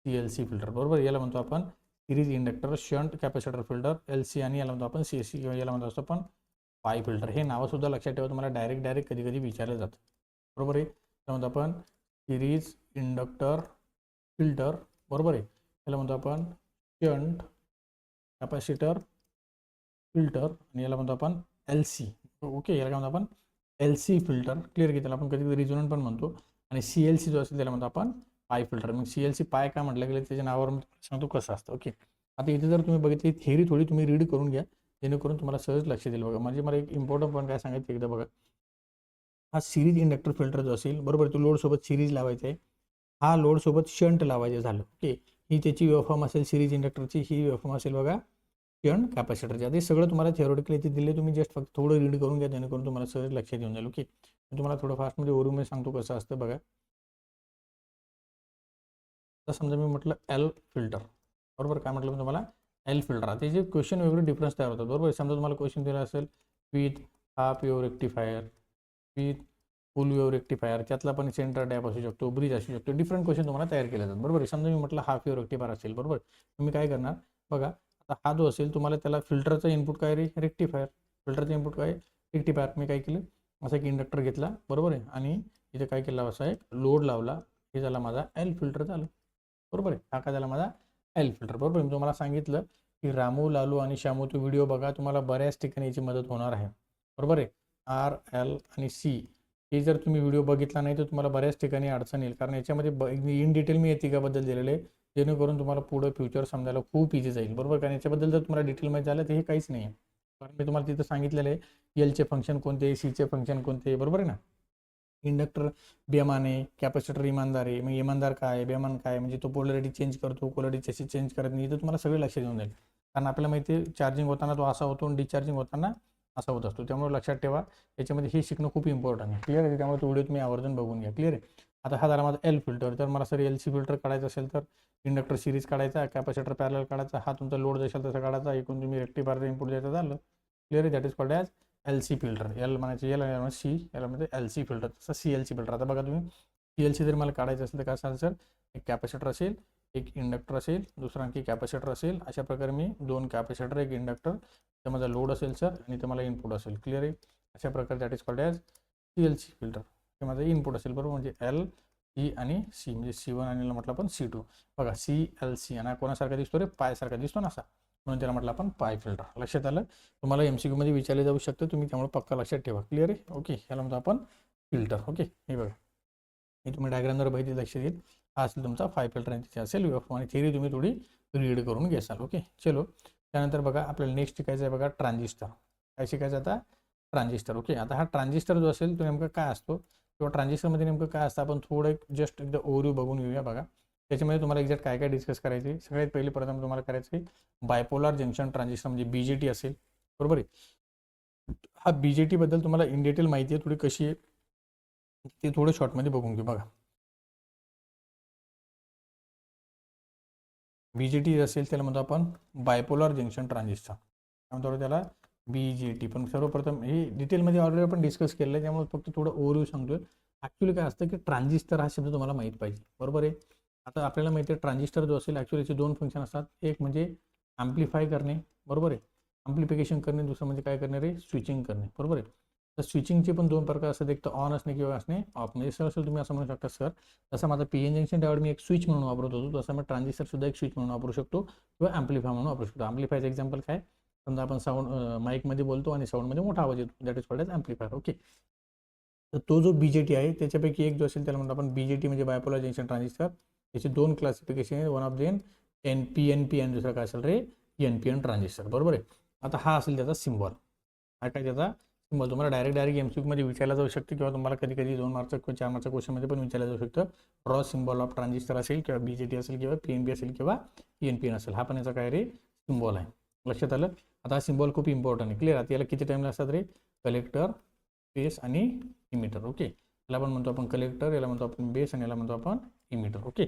CLC फिल्टर बरोबर. याला म्हणतो आपण series inductor shunt capacitor filter LC, आणि याला म्हणतो आपण CSC किंवा याला म्हणतो असतो आपण पाय फिल्टर. हे नावंसुद्धा लक्षात ठेवा, तुम्हाला डायरेक्ट कधी विचारलं जातं बरोबर आहे. त्याला म्हणतो आपण सिरीज इंडक्टर फिल्टर बरोबर आहे. याला म्हणतो आपण शंट कॅपॅसिटर फिल्टर, आणि याला म्हणतो आपण LC. ओके, याला काय म्हणतो आपण LC फिल्टर. क्लिअर की, त्याला आपण कधी रिझोनंट पण म्हणतो. आणि CLC जो असेल त्याला म्हणतो आपण पाय फिल्टर. मग CLC पाय काय म्हटलं गेलं त्याच्या नावावर मी सांगतो कसं असतं. ओके, आता इथे जर तुम्ही बघितली थेअरी थोडी तुम्ही रीड करून घ्या, जेणेकरून तुम्हाला सहज लक्ष देईल. बघा, म्हणजे मला एक इम्पॉर्टंट पॉईंट काय सांगायचं एकदा बघा, हा सिरीज इंडक्टर फिल्टर जो असेल बरोबर, तो लोडसोबत सिरीज लावायचा आहे, हा लोडसोबत शंट लावायचं झालं. ओके, ही त्याची वेव्हफॉर्म असेल सिरीज इंडक्टरची, ही वेव्हफॉर्म असेल बघा शंट कॅपॅसिटरच्या. ते सगळं तुम्हाला थिओरिटिकली इथे दिले, तुम्ही जस्ट फक्त थोडं रीड करून घ्या, जेणेकरून तुम्हाला सहज लक्षात येऊन जाईल. ओके, तुम्हाला थोडं फास्टमध्ये ओव्हरव्ह्यू सांगतो कसं असतं बघा. आता समजा मी म्हटलं L फिल्टर बरोबर, काय म्हटलं मी तुम्हाला L फिल्टर. आता जे क्वेश्चन वेगळे डिफरन्स तयार होतात बरोबर. समजा तुम्हाला क्वेश्चन दिला असेल with half wave rectifier, with full wave rectifier, त्यातला पण सेंटर डॅप असू शकतो, ब्रिज असू शकतो, डिफरंट क्वेश्चन तुम्हाला तयार केले जातात बरोबर. समजा मी म्हटलं हाफ वेव्ह रेक्टिफायर असेल बरोबर, तुम्ही काय करणार बघा. आता हा जो असेल तुम्हाला त्याला फिल्टरचा इनपुट काय रे, रेक्टिफायर. फिल्टरचा इनपुट काय, रेक्टिफायर. मी काय केलं, असा एक इंडक्टर घेतला बरोबर आहे, आणि इथे काय केलं, असा एक लोड लावला, हे झाला माझा L फिल्टर झालं बरोबर आहे. हा काय झाला माझा L फिल्टर बरोबर. मी तुम्हाला सांगितलं की रामू, लालू आणि श्यामू तो व्हिडिओ बघा, तुम्हाला बऱ्याच ठिकाणी याची मदत होणार आहे बरोबर आहे. R, L आणि C हे जर तुम्ही व्हिडिओ बघितला नाही तर तुम्हाला बऱ्याच ठिकाणी अडचण येईल, कारण याच्यामध्ये इन डिटेल मी तिघाबद्दल दिलेले आहे, जेणेकरून तुम्हाला पुढं फ्युचर समजायला खूप इझी जाईल बरोबर. कारण याच्याबद्दल जर तुम्हाला डिटेल माहिती झालं तर हे काहीच नाही आहे, कारण मी तुम्हाला तिथं सांगितलेलं आहे Lचे फंक्शन कोणते, Cचे फंक्शन कोणते बरोबर आहे ना. इंडक्टर बेमान आहे, कॅपॅसिटर इमानदार आहे. मग इमानदार काय, बेमान काय, म्हणजे तो पोलॅरिटी चेंज करतो, पोलॅरिटी अशी चेंज करत नाही, तर तुम्हाला सगळे लक्षात येऊन जाईल. कारण आपल्याला माहिती आहे चार्जिंग होताना तो असा होतो आणि डिस्चार्जिंग होताना असा होत असतो. त्यामुळे लक्षात ठेवा, याच्यामध्ये हे शिकणं खूप इम्पॉर्टंट आहे. क्लिअर आहे? त्यामुळे तो व्हिडिओ तुम्ही आवर्जून बघून घ्या. क्लिअर आहे? आता हा झाला माझा एल फिल्टर. तर मला सर एल सी फिल्टर काढायचं असेल तर इंडक्टर सिरीज काढायचा, कॅपॅसिटर पॅरलल काढायचा, हा तुमचा लोड जशाल तसा काढायचा, एकूण तुम्ही रेक्टिफायरचा इनपुट द्यायचं झालं. क्लिअर आहे? That is called as L C filter. L म्हणायचं एल आणि सी, याला म्हणजे एल सी फिल्टर. तसं सी एल सी फिल्टर. आता बघा तुम्ही, सी एल सी जर मला काढायचं असेल तर काय असेल सर, एक कॅपॅसिटर असेल, एक इंडक्टर असेल, दुसरा आणखी कॅपॅसिटर असेल. अशा प्रकारे मी 2 कॅपॅसिटर, एक इंडक्टर, तर माझा लोड असेल सर आणि ते मला इनपुट असेल. क्लिअर आहे? अशा प्रकारे that is called as C L C filter. हे माझं इनपुट असेल बरोबर, म्हणजे एल ई आणि सी, म्हणजे C1 आणि म्हटलं आपण C2. बघा सी एल सी आणि कोणासारखा दिसतो रे, पायसारखा दिसतो ना असा, म्हणून त्याला म्हटलं आपण पाय फिल्टर. लक्षात आलं? तुम्हाला MCQ मध्ये विचारले जाऊ शकतं, तुम्ही त्यामुळे पक्का लक्षात ठेवा. क्लिअर आहे? ओके. ह्याला म्हणतो आपण फिल्टर. ओके. हे बघा, हे तुम्ही डायग्रामवर बघितली लक्ष देईल. हा असेल तुमचा 5 फिल्टर आणि तिथे असेल वेव्हफॉर्म, आणि थिअरी तुम्ही थोडी रीड करून घ्याल. ओके. चलो, त्यानंतर बघा आपल्याला नेक्स्ट शिकायचं आहे बघा ट्रान्झिस्टर. काय शिकायचं आता? ट्रान्झिस्टर. ओके. आता हा ट्रान्झिस्टर जो असेल तो नेमका काय असतो किंवा ट्रान्झिस्टरमध्ये नेमकं काय असतं, आपण थोडं एक जस्ट एकदा ओव्हरव्ह्यू बघून घेऊया. बघा त्याच्यामध्ये तुम्हाला एक्झॅक्ट काय काय डिस्कस करायचे. सगळ्यात पहिले प्रथम तुम्हाला करायचं आहे बायपोलार जंक्शन ट्रान्झिस्टर, म्हणजे BJT असेल. बरोबर आहे? हा BJT बद्दल तुम्हाला इन डिटेल माहिती आहे थोडी, कशी आहे ते थोडं शॉर्टमध्ये बघून घेऊ. बघा BJT असेल त्याला म्हणतो आपण बायपोलार जंक्शन ट्रान्झिस्टर. काय म्हणतो त्याला? BJT. पण सर्वप्रथम हे डिटेलमध्ये ऑलरेडी आपण डिस्कस केलेलं आहे, त्यामुळे फक्त थोडं ओव्हरव्ह्यू सांगतोय. ॲक्च्युली काय असतं की ट्रान्झिस्टर हा शब्द तुम्हाला माहीत पाहिजे. बरोबर आहे? आता आपल्याला माहिती आहे ट्रान्झिस्टर जो असेल ॲक्च्युली याचे 2 फंक्शन असतात. एक म्हणजे ॲम्प्लिफाय करणे, बरोबर आहे, ॲम्प्लिफिकेशन करणे. दुसरं म्हणजे काय करणे रे, स्विचिंग करणे. बरोबर आहे? तर स्विचिंगचे पण 2 प्रकार असतात, एक तर ऑन असणे किंवा असणे ऑफ. म्हणजे सर तुम्ही असं म्हणू शकता सर, जसं माझा PN जंक्शन डायोड मी एक स्विच म्हणून वापरत होतो, तसं मी ट्रान्झिस्टर सुद्धा एक स्विच म्हणून वापरू शकतो किंवा ॲम्प्लिफाय म्हणून वापरू शकतो. ॲम्प्लिफायचं एक्झाम्पल काय, समजा आपण साऊंड माईकमध्ये बोलतो आणि साऊंडमध्ये मोठा आवाज येतो, that is called as amplifier. Okay. तर तो जो BJT आहे त्याच्यापैकी एक जो असेल त्याला म्हणतो आपण BJT, म्हणजे बायपोलर जंक्शन ट्रान्झिस्टर. त्याचे 2 क्लासिफिकेशन आहे, वन ऑफ देम PNP आणि दुसरा काय असेल रे, NPN ट्रान्झिस्टर. बरोबर आहे? आता हा असेल त्याचा सिम्बॉल. हा काय त्याचा सिम्बॉल. तुम्हाला डायरेक्ट MCQ मध्ये विचारला जाऊ शकते किंवा तुम्हाला कधी कधी 2 मार्कच्या किंवा 4 मार्कच्या क्वेश्चनमध्ये पण विचारलं जाऊ शकतं. ड्रॉ सिम्बॉल ऑफ ट्रान्झिस्टर असेल किंवा BJT असेल किंवा PNP असेल किंवा NPN असेल, हा पण याचा काय रे, सिम्बॉल आहे. लक्षात आलं? आता हा सिम्बॉल खूप इम्पॉर्टंट आहे. क्लिअर? आता याला किती टाइम असतात रे, कलेक्टर, बेस आणि इमिटर. ओके. याला पण म्हणतो आपण कलेक्टर, याला म्हणतो आपण बेस आणि याला म्हणतो आपण इमिटर. ओके.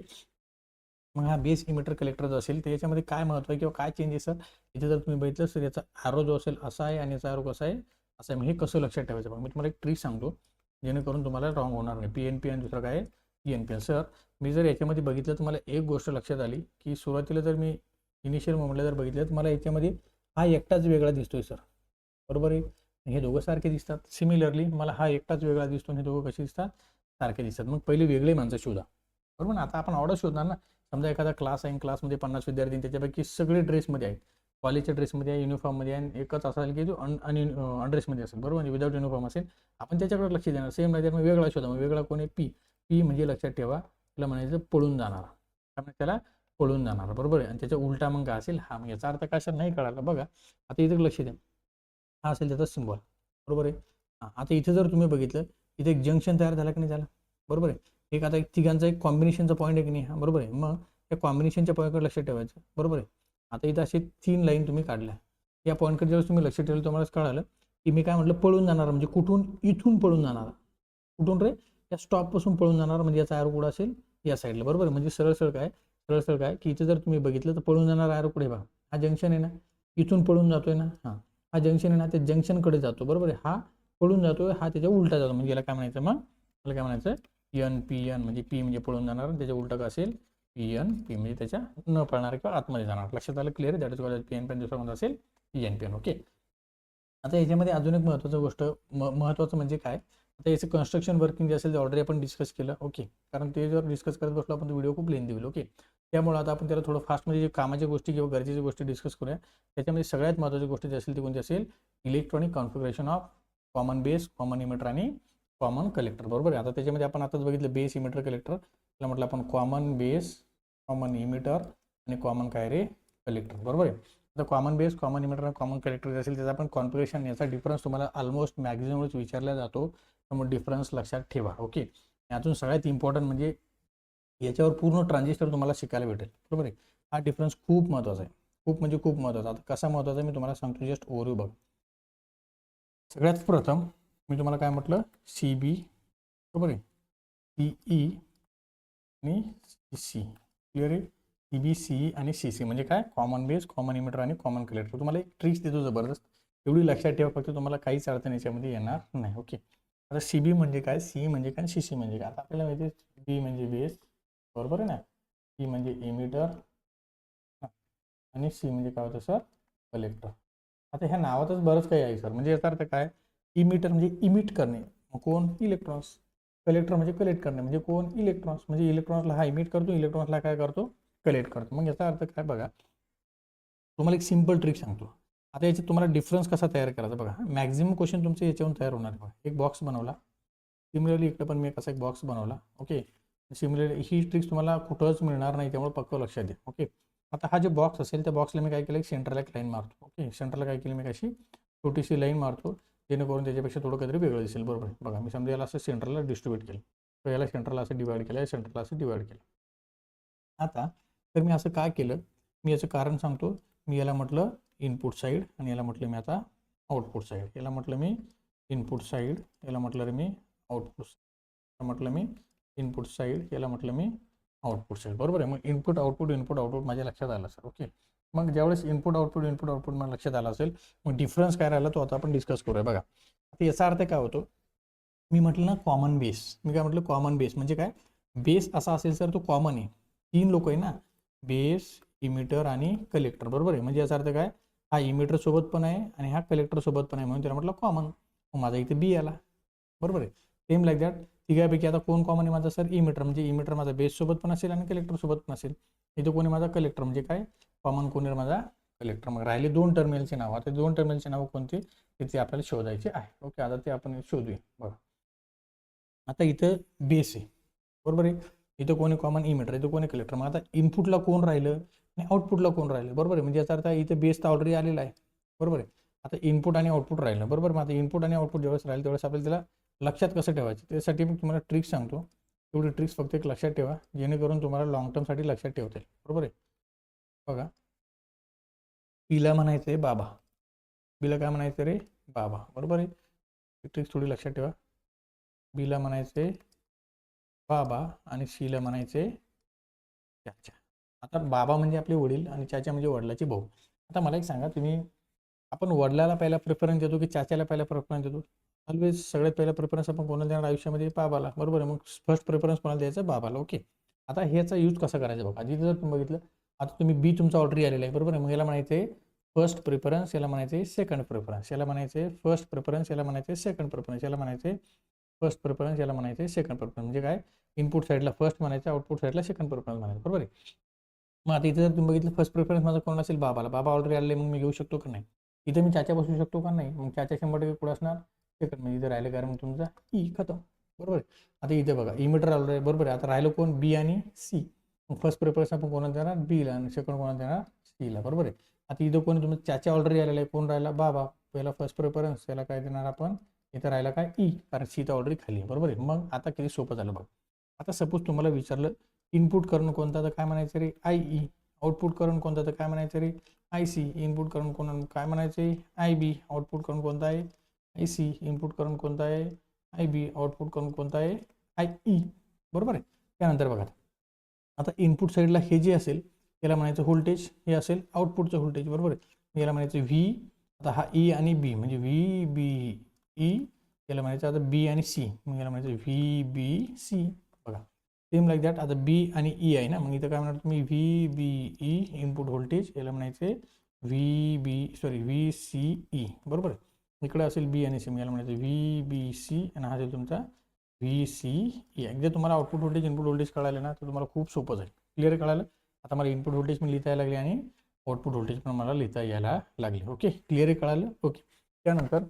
मग हा बेस इमिटर कलेक्टर जो असेल त्याच्यामध्ये काय महत्त्व आहे किंवा काय चेंजेस आहे, इथे जर तुम्ही बघितलं तर याचा ॲरो जो असेल असा आहे आणि याचा ॲरो कसा आहे, असं आहे. मग हे कसं लक्षात ठेवायचं बघा, मी तुम्हाला एक ट्रिक सांगतो जेणेकरून तुम्हाला रॉंग होणार नाही. PNP आणि दुसरं काय आहे, PNP. सर मी जर याच्यामध्ये बघितलं तर मला एक गोष्ट लक्षात आली की सुरुवातीला जर मी इनिशियल मोमेंटला जर बघितलं तर मला याच्यामध्ये हा एकटाच वेगळा दिसतोय सर. बरोबर आहे? हे दोघं सारखे दिसतात. सिमिलरली मला हा एकटाच वेगळा दिसतो आणि हे दोघं कसे दिसतात, सारखे दिसतात. मग पहिले वेगळे माणसं शोधा. बरोबर ना? आता आपण ऑर्डर शोधणार ना. समजा एखादा क्लास आहे, क्लासमध्ये 50 विद्यार्थी, त्याच्यापैकी सगळे ड्रेसमध्ये आहेत, कॉलेजच्या ड्रेसमध्ये आहे, युनिफॉर्ममध्ये आहे, आणि एकच असेल की जो अनड्रेसमध्ये असेल. बरोबर, म्हणजे विदाऊट युनिफॉर्म असेल, आपण त्याच्याकडे लक्ष देणार. सेम नाही तर मग वेगळा शोधा. मग वेगळा कोण आहे? पी म्हणजे लक्षात ठेवा, त्याला म्हणायचं पळून जाणारा. त्यामुळे त्याला पळून जाणारा. बरोबर आहे? आणि त्याच्या उलटा मग काय असेल, हा. मग याचा अर्थ काय असेल नाही कळाला. बघा आता इथे लक्ष द्या, हा असेल त्याचा सिम्बॉल. बरोबर आहे? हां. आता इथे जर तुम्ही बघितलं, इथे एक जंक्शन तयार झाला की नाही झाला. बरोबर आहे? एक आता एक तिघांचा एक कॉम्बिनेशनचा पॉईंट आहे की नाही, हा. बरोबर आहे? मग त्या कॉम्बिनेशनच्या पॉईंटकडे लक्ष ठेवायचं. बरोबर आहे? आता इथं असे 3 लाईन तुम्ही काढल्या. या पॉईंटकडे ज्यावेळेस तुम्ही लक्ष ठेवलं तुम्हालाच कळालं की मी काय म्हटलं, पळून जाणार. म्हणजे कुठून? इथून पळून जाणार. कुठून रे? त्या स्टॉपपासून पळून जाणार. म्हणजे याचा ॲरो कुठं असेल, या साईडला. बरोबर आहे? म्हणजे सरळ काय की इथे जर तुम्ही बघितलं तर पळून जाणार ॲरो कुठे बघा, हा जंक्शन आहे ना, इथून पळून जातोय ना. हां, हा जंक्शन आहे ना, त्या जंक्शनकडे जातो. बरोबर आहे? हा पळून जातोय, हा त्याच्या उलटा जातो. म्हणजे याला काय म्हणायचं मग, याला काय म्हणायचं, NPN. म्हणजे P म्हणजे पळून जाणार, त्याच्या उलटा काय असेल, PNP म्हणजे त्याच्या न पळणार किंवा आतमध्ये जाणार. लक्षात आलं? Clear? That is called PNP. दुसरा कोणता असेल, NPN. ओके. आता याच्यामध्ये अजून एक महत्त्वाची गोष्ट, महत्त्वाचं म्हणजे काय, आता याचं कन्स्ट्रक्शन वर्किंग जे असेल ते ऑलरेडी आपण डिस्कस केलं. ओके. कारण ते जर डिस्कस करत बसलो आपण, तो व्हिडिओ खूप लेंदी होईल. ओके. त्यामुळे आता आपण त्याला थोडं फास्टमध्ये जे कामाच्या गोष्टी किंवा गरजेच्या गोष्टी डिस्कस करूया. त्याच्यामध्ये सगळ्यात महत्त्वाची गोष्ट जी असेल ती कोणती असेल, electronic configuration of common base, common emitter आणि कॉमन कलेक्टर. बरोबर आहे? आता त्याच्यामध्ये आपण आताच बघितलं बेस, इमिटर, कलेक्टर. त्याला म्हटलं आपण कॉमन बेस, कॉमन इमिटर आणि कॉमन काय रे, कलेक्टर. बरोबर आहे? आता कॉमन बेस, कॉमन इमिटर आणि कॉमन कलेक्टर जे असेल त्याचा आपण कॉन्फिगरेशन, याचा डिफरन्स तुम्हाला ऑलमोस्ट मॅक्झिममच विचारला जातो. त्यामुळे डिफरन्स लक्षात ठेवा. ओके. यातून सगळ्यात इम्पॉर्टंट म्हणजे याच्यावर पूर्ण ट्रान्झिस्टर तुम्हाला शिकायला भेटेल. बरोबर आहे? हा डिफरन्स खूप महत्त्वाचा आहे. खूप म्हणजे खूप महत्त्वाचा. आता कसा महत्त्वाचा आहे मी तुम्हाला सांगतो, जस्ट ओव्हरव्ह्यू बघा. सगळ्यात प्रथम मी तुम्हाला काय म्हटलं, सी बी बरोबर आहे, सीई आणि सी क्लिअर आहे. सी बी सी आणि सी सी म्हणजे काय, कॉमन बेस, कॉमन इमिटर आणि कॉमन कलेक्टर. तुम्हाला एक ट्रिक्स देतो जबरदस्त, एवढी लक्षात ठेवा फक्त, तुम्हाला काहीच अडचण याच्यामध्ये येणार नाही. ओके, आता सी बी म्हणजे काय, सी म्हणजे काय, सी सी म्हणजे काय. आता आपल्याला माहिती आहे बी म्हणजे बेस बरोबर आहे ना, सी म्हणजे इमिटर आणि सी म्हणजे काय होतं सर, कलेक्टर. आता ह्या नावातच बरंच काही आहे सर. म्हणजे याचा अर्थ काय, इमिटर म्हणजे इमिट करणे, मग कोण, इलेक्ट्रॉन्स. कलेक्टर म्हणजे कलेक्ट करणे, म्हणजे कोण, इलेक्ट्रॉन्स. म्हणजे इलेक्ट्रॉन्सला हा इमिट करतो, इलेक्ट्रॉन्सला काय करतो, कलेक्ट करतो. मग याचा अर्थ काय बघा, तुम्हाला एक सिंपल ट्रिक सांगतो. आता याच्यात तुम्हाला डिफरन्स कसा तयार करायचा बघा. मॅक्झिमम क्वेश्चन तुमचे याच्यावरून तयार होणार आहे. एक बॉक्स बनवला, सिमिलरली इकडे पण मी कसा एक बॉक्स बनवला. ओके, सिमिलरली ही ट्रिक्स तुम्हाला कुठंच मिळणार नाही, त्यामुळे पक्क लक्षात द्या. ओके, आता हा जे बॉक्स असेल त्या बॉक्सला मी काय केलं, सेंटरला एक लाईन मारतो. ओके, सेंटरला काय केली मी, कशी छोटीशी लाईन मारतो, जेणेकरून त्याच्यापेक्षा थोडं काहीतरी वेगळं दिसेल. बरोबर बघा, मी समजा याला असं सेंटरला डिस्ट्रीब्यूट केलं, तर याला सेंटरला असं डिवाइड केलं, या सेंटरला असं डिवाइड केलं. आता तर मी असं काय केलं, मी याचं कारण सांगतो. मी याला म्हटलं इनपुट साईड आणि याला म्हटलं मी आता आउटपुट साईड. याला म्हटलं मी इनपुट साईड, याला म्हटलं रे मी आउटपुट, म्हटलं मी इनपुट साईड, याला म्हटलं मी आउटपुट साईड. बरोबर आहे. मग इनपुट आउटपुट माझ्या लक्षात आलं सर. ओके, मग ज्यावेळेस इनपुट आउटपुट मला लक्षात आलं असेल, मग डिफरन्स काय राहिला तो आता आपण डिस्कस करूया. बघा, आता याचा अर्थ काय होतो, मी म्हटलं ना कॉमन बेस. मी काय म्हटलं, कॉमन बेस म्हणजे काय, बेस असा असेल सर तो कॉमन आहे, 3 लोक आहे ना, बेस, इमिटर आणि कलेक्टर. बरोबर आहे. म्हणजे याचा अर्थ काय, हा इमिटर सोबत पण आहे आणि हा कलेक्टर सोबत पण आहे, म्हणून त्याला म्हटलं कॉमन. मग माझा इथे बी आला. बरोबर आहे. सेम लाईक दॅट तिघापैकी आता कोण कॉमन आहे माझा सर, इमिटर. म्हणजे इमिटर माझा बेस सोबत पण असेल आणि कलेक्टर सोबत पण असेल. इथे कोणी माझा कलेक्टर, म्हणजे काय कॉमन कोणी माझा कलेक्टर. मग राहिले 2 टर्मिनलचे नाव. आता 2 टर्मिनलचे नाव कोणते, ते आपल्याला शोधायचे आहे. ओके, आता ते आपण शोधूया. बघा, आता इथं बेस आहे बरोबर आहे, इथं कोणी कॉमन इमिटर, इथं कोणी कलेक्टर. मग आता इनपुटला कोण राहिलं आणि आउटपुटला कोण राहिलं. बरोबर आहे. म्हणजे याचा अर्थ इथं बेस तर ऑलरेडी आलेला आहे. बरोबर आहे. आता इनपुट आणि आउटपुट राहिलं. बरोबर. मग आता इनपुट आणि आउटपुट ज्यावेळेस राहील त्यावेळेस आपल्याला त्याला लक्षात कसं ठेवायचं, त्यासाठी मी तुम्हाला ट्रिक्स सांगतो. तेवढी ट्रिक्स फक्त एक लक्षात ठेवा, जेणेकरून तुम्हाला लॉंग टर्मसाठी लक्षात ठेवता येईल. बरोबर आहे. बघा, पीला म्हणायचं आहे बाबा, बीला काय म्हणायचं रे, बाबा. बरोबर आहे. ट्रिक्स थोडी लक्षात ठेवा. बीला म्हणायचे बाबा आणि सीला म्हणायचे चाचा. आता बाबा म्हणजे आपले वडील आणि चाचा म्हणजे वडिलाचे भाऊ. आता मला एक सांगा, तुम्ही आपण वडिलाला पहिला प्रेफरन्स देतो की चाच्याला पहिला प्रेफरन्स देतो? ऑलवेज सगळ्यात पहिला प्रेफरन्स आपण कोणाला देणार आयुष्यामध्ये, बाबाला. बरोबर आहे. मग फर्स्ट प्रेफरन्स कोणाला द्यायचा, बाबाला. ओके, आता ह्याचा यूज कसा करायचा बघा. आधी जर तुम्ही बघितलं, आता तुम्ही बी तुमचा ऑर्डर आलेला आहे. बरोबर आहे. मग याला म्हणायचे फर्स्ट प्रेफरन्स, याला म्हणायचे सेकंड प्रेफरन्स, याला म्हणायचे फर्स्ट प्रेफरन्स, याला म्हणायचे सेकंड प्रेफरन्स, याला म्हणायचे फर्स्ट प्रेफरन्स, याला म्हणायचे सेकंड प्रेफरन्स. म्हणजे काय, इनपुट साईडला फर्स्ट म्हणायचं, आउटपुट साईडला सेकंड प्रेफरन्स म्हणायचं. बरोबर आहे. मग आता इथे जर तुम्ही बघितलं, फर्स्ट प्रेफरन्स माझा कोण असेल, बाबाला. बाबा ऑलरेडी आले, मग मी घेऊ शकतो का नाही. इथे मी चाचा बसू शकतो का नाही. मग चाचा 100% पुढे असणार सेकंड, म्हणजे इथे राहिलं कारण मग तुमचा ई खतम. बरोबर आहे. आता इथे बघा, इमिटर आलं आहे. बरोबर आहे. आता राहिलं कोण, बी आणि सी. मग फर्स्ट प्रेफरन्स आपण कोणाला देणार, बीला, आणि सेकंड कोणाला देणार, सीला. बरोबर आहे. आता इथं कोणी तुमचं चाचा ऑलरेडी आलेला आहे, कोण राहिला, बाबा. पहिला फर्स्ट प्रेफरन्स, याला काय देणार आपण, इथं राहिला काय, ई, कारण सी तर ऑलरेडी खाली आहे. बरोबर आहे. मग आता किती सोपं झालं बघा. आता सपोज तुम्हाला विचारलं इनपुट करून कोणता, तर काय म्हणायचं रे, आय ई. आउटपुट करून कोणता, तर काय म्हणायचं रे, आय सी. इनपुट करून कोण काय म्हणायचे, आय बी. आउटपुट करून कोणता आहे, आय सी. इनपुट करून कोणता आहे, आय बी. आउटपुट करून कोणता आहे, आय ई. बरोबर आहे. त्यानंतर बघा, आता इनपुट साईडला हे जे असेल याला म्हणायचं व्होल्टेज, हे असेल आउटपुटचं व्होल्टेज. बरोबर आहे. याला म्हणायचं व्ही. आता हा ई आणि बी म्हणजे व्ही बी ई, याला म्हणायचं आता बी आणि सी, मग याला म्हणायचं व्ही बी सी. बघा, सेम लाईक दॅट. आता बी आणि ई आहे ना, मग इथं काय म्हणणार तुम्ही, V B E input voltage, याला म्हणायचे व्ही सी ई. बरोबर आहे. इकडे असेल बी आणि सी, मग याला म्हणायचं व्ही बी सी, आणि हा असेल तुमचा व्ही सी ई. एकदा तुम्हाला आउटपुट व्होल्टेज इनपुट व्होल्टेज कळाले ना, तर तुम्हाला खूप सोपं जाईल. क्लिअर कळालं. आता मला इनपुट व्होल्टेज पण लिहिता यायला लागले आणि आउटपुट व्होल्टेज पण मला लिहिता यायला लागले. ओके, क्लिअर कळालं. ओके, त्यानंतर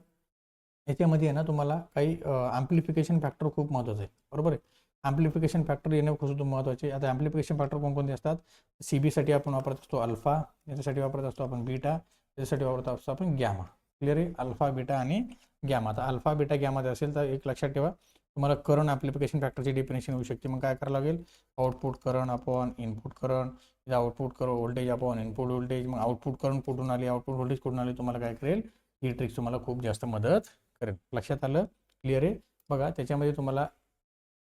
याच्यामध्ये आहे ना तुम्हाला काही ॲम्प्लिफिकेशन फॅक्टर खूप महत्त्वाचं आहे. बरोबर आहे. ॲम्प्लिफिकेशन फॅक्टर येणं खूप महत्त्वाचे. आता ॲम्प्लिफिकेशन फॅक्टर कोणकोणते असतात, सी बीसाठी आपण वापरत असतो अल्फा, याच्यासाठी वापरत असतो आपण बीटा, याच्यासाठी वापरत असतो आपण गॅमा. क्लिअर आहे. अल्फा, बीटा आणि गॅमा. आता अल्फा, बीटा, गॅमा जर असेल तर एक लक्षात ठेवा, तुम्हाला करंट ॲम्प्लिफिकेशन फॅक्टरची डेफिनेशन होऊ शकते. मग काय करावं लागेल, output current upon input current, output voltage upon input voltage. मग आउटपुट करंट कुठून आली, आउटपुट व्होल्टेज कुठून आली, तुम्हाला काय करेल, ही ट्रिक्स तुम्हाला खूप जास्त मदत करेन. लक्षात आलं? क्लिअर आहे? बघा त्याच्यामध्ये तुम्हाला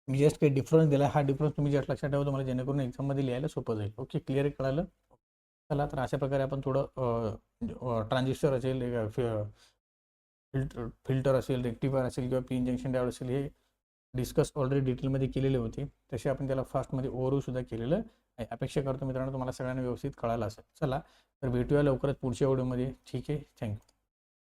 मी जस्ट काही डिफरन्स दिला, हा डिफरन्स तुम्ही जस्ट लक्षात ठेवा, तुम्हाला जेणेकरून एक्झाममध्ये लिहायला सोपं जाईल. ओके, क्लिअर आहे? कळालं? चला तर अशा प्रकारे आपण थोडं ट्रान्झिस्टर असेल, फिल्टर असेल, रेक्टिफायर असेल किंवा पी जंक्शन डायोड असेल, हे डिस्कस ऑलरेडी डिटेलमध्ये केलेले होते. तसे आपण त्याला फास्टमध्ये ओव्हरव्ह्यूसुद्धा केलेलं आहे. अपेक्षा करतो मित्रांनो तुम्हाला सगळ्यांना व्यवस्थित कळालं असेल. चला तर भेटूया लवकरच पुढच्या व्हिडिओमध्ये. ठीक आहे, थँक्यू.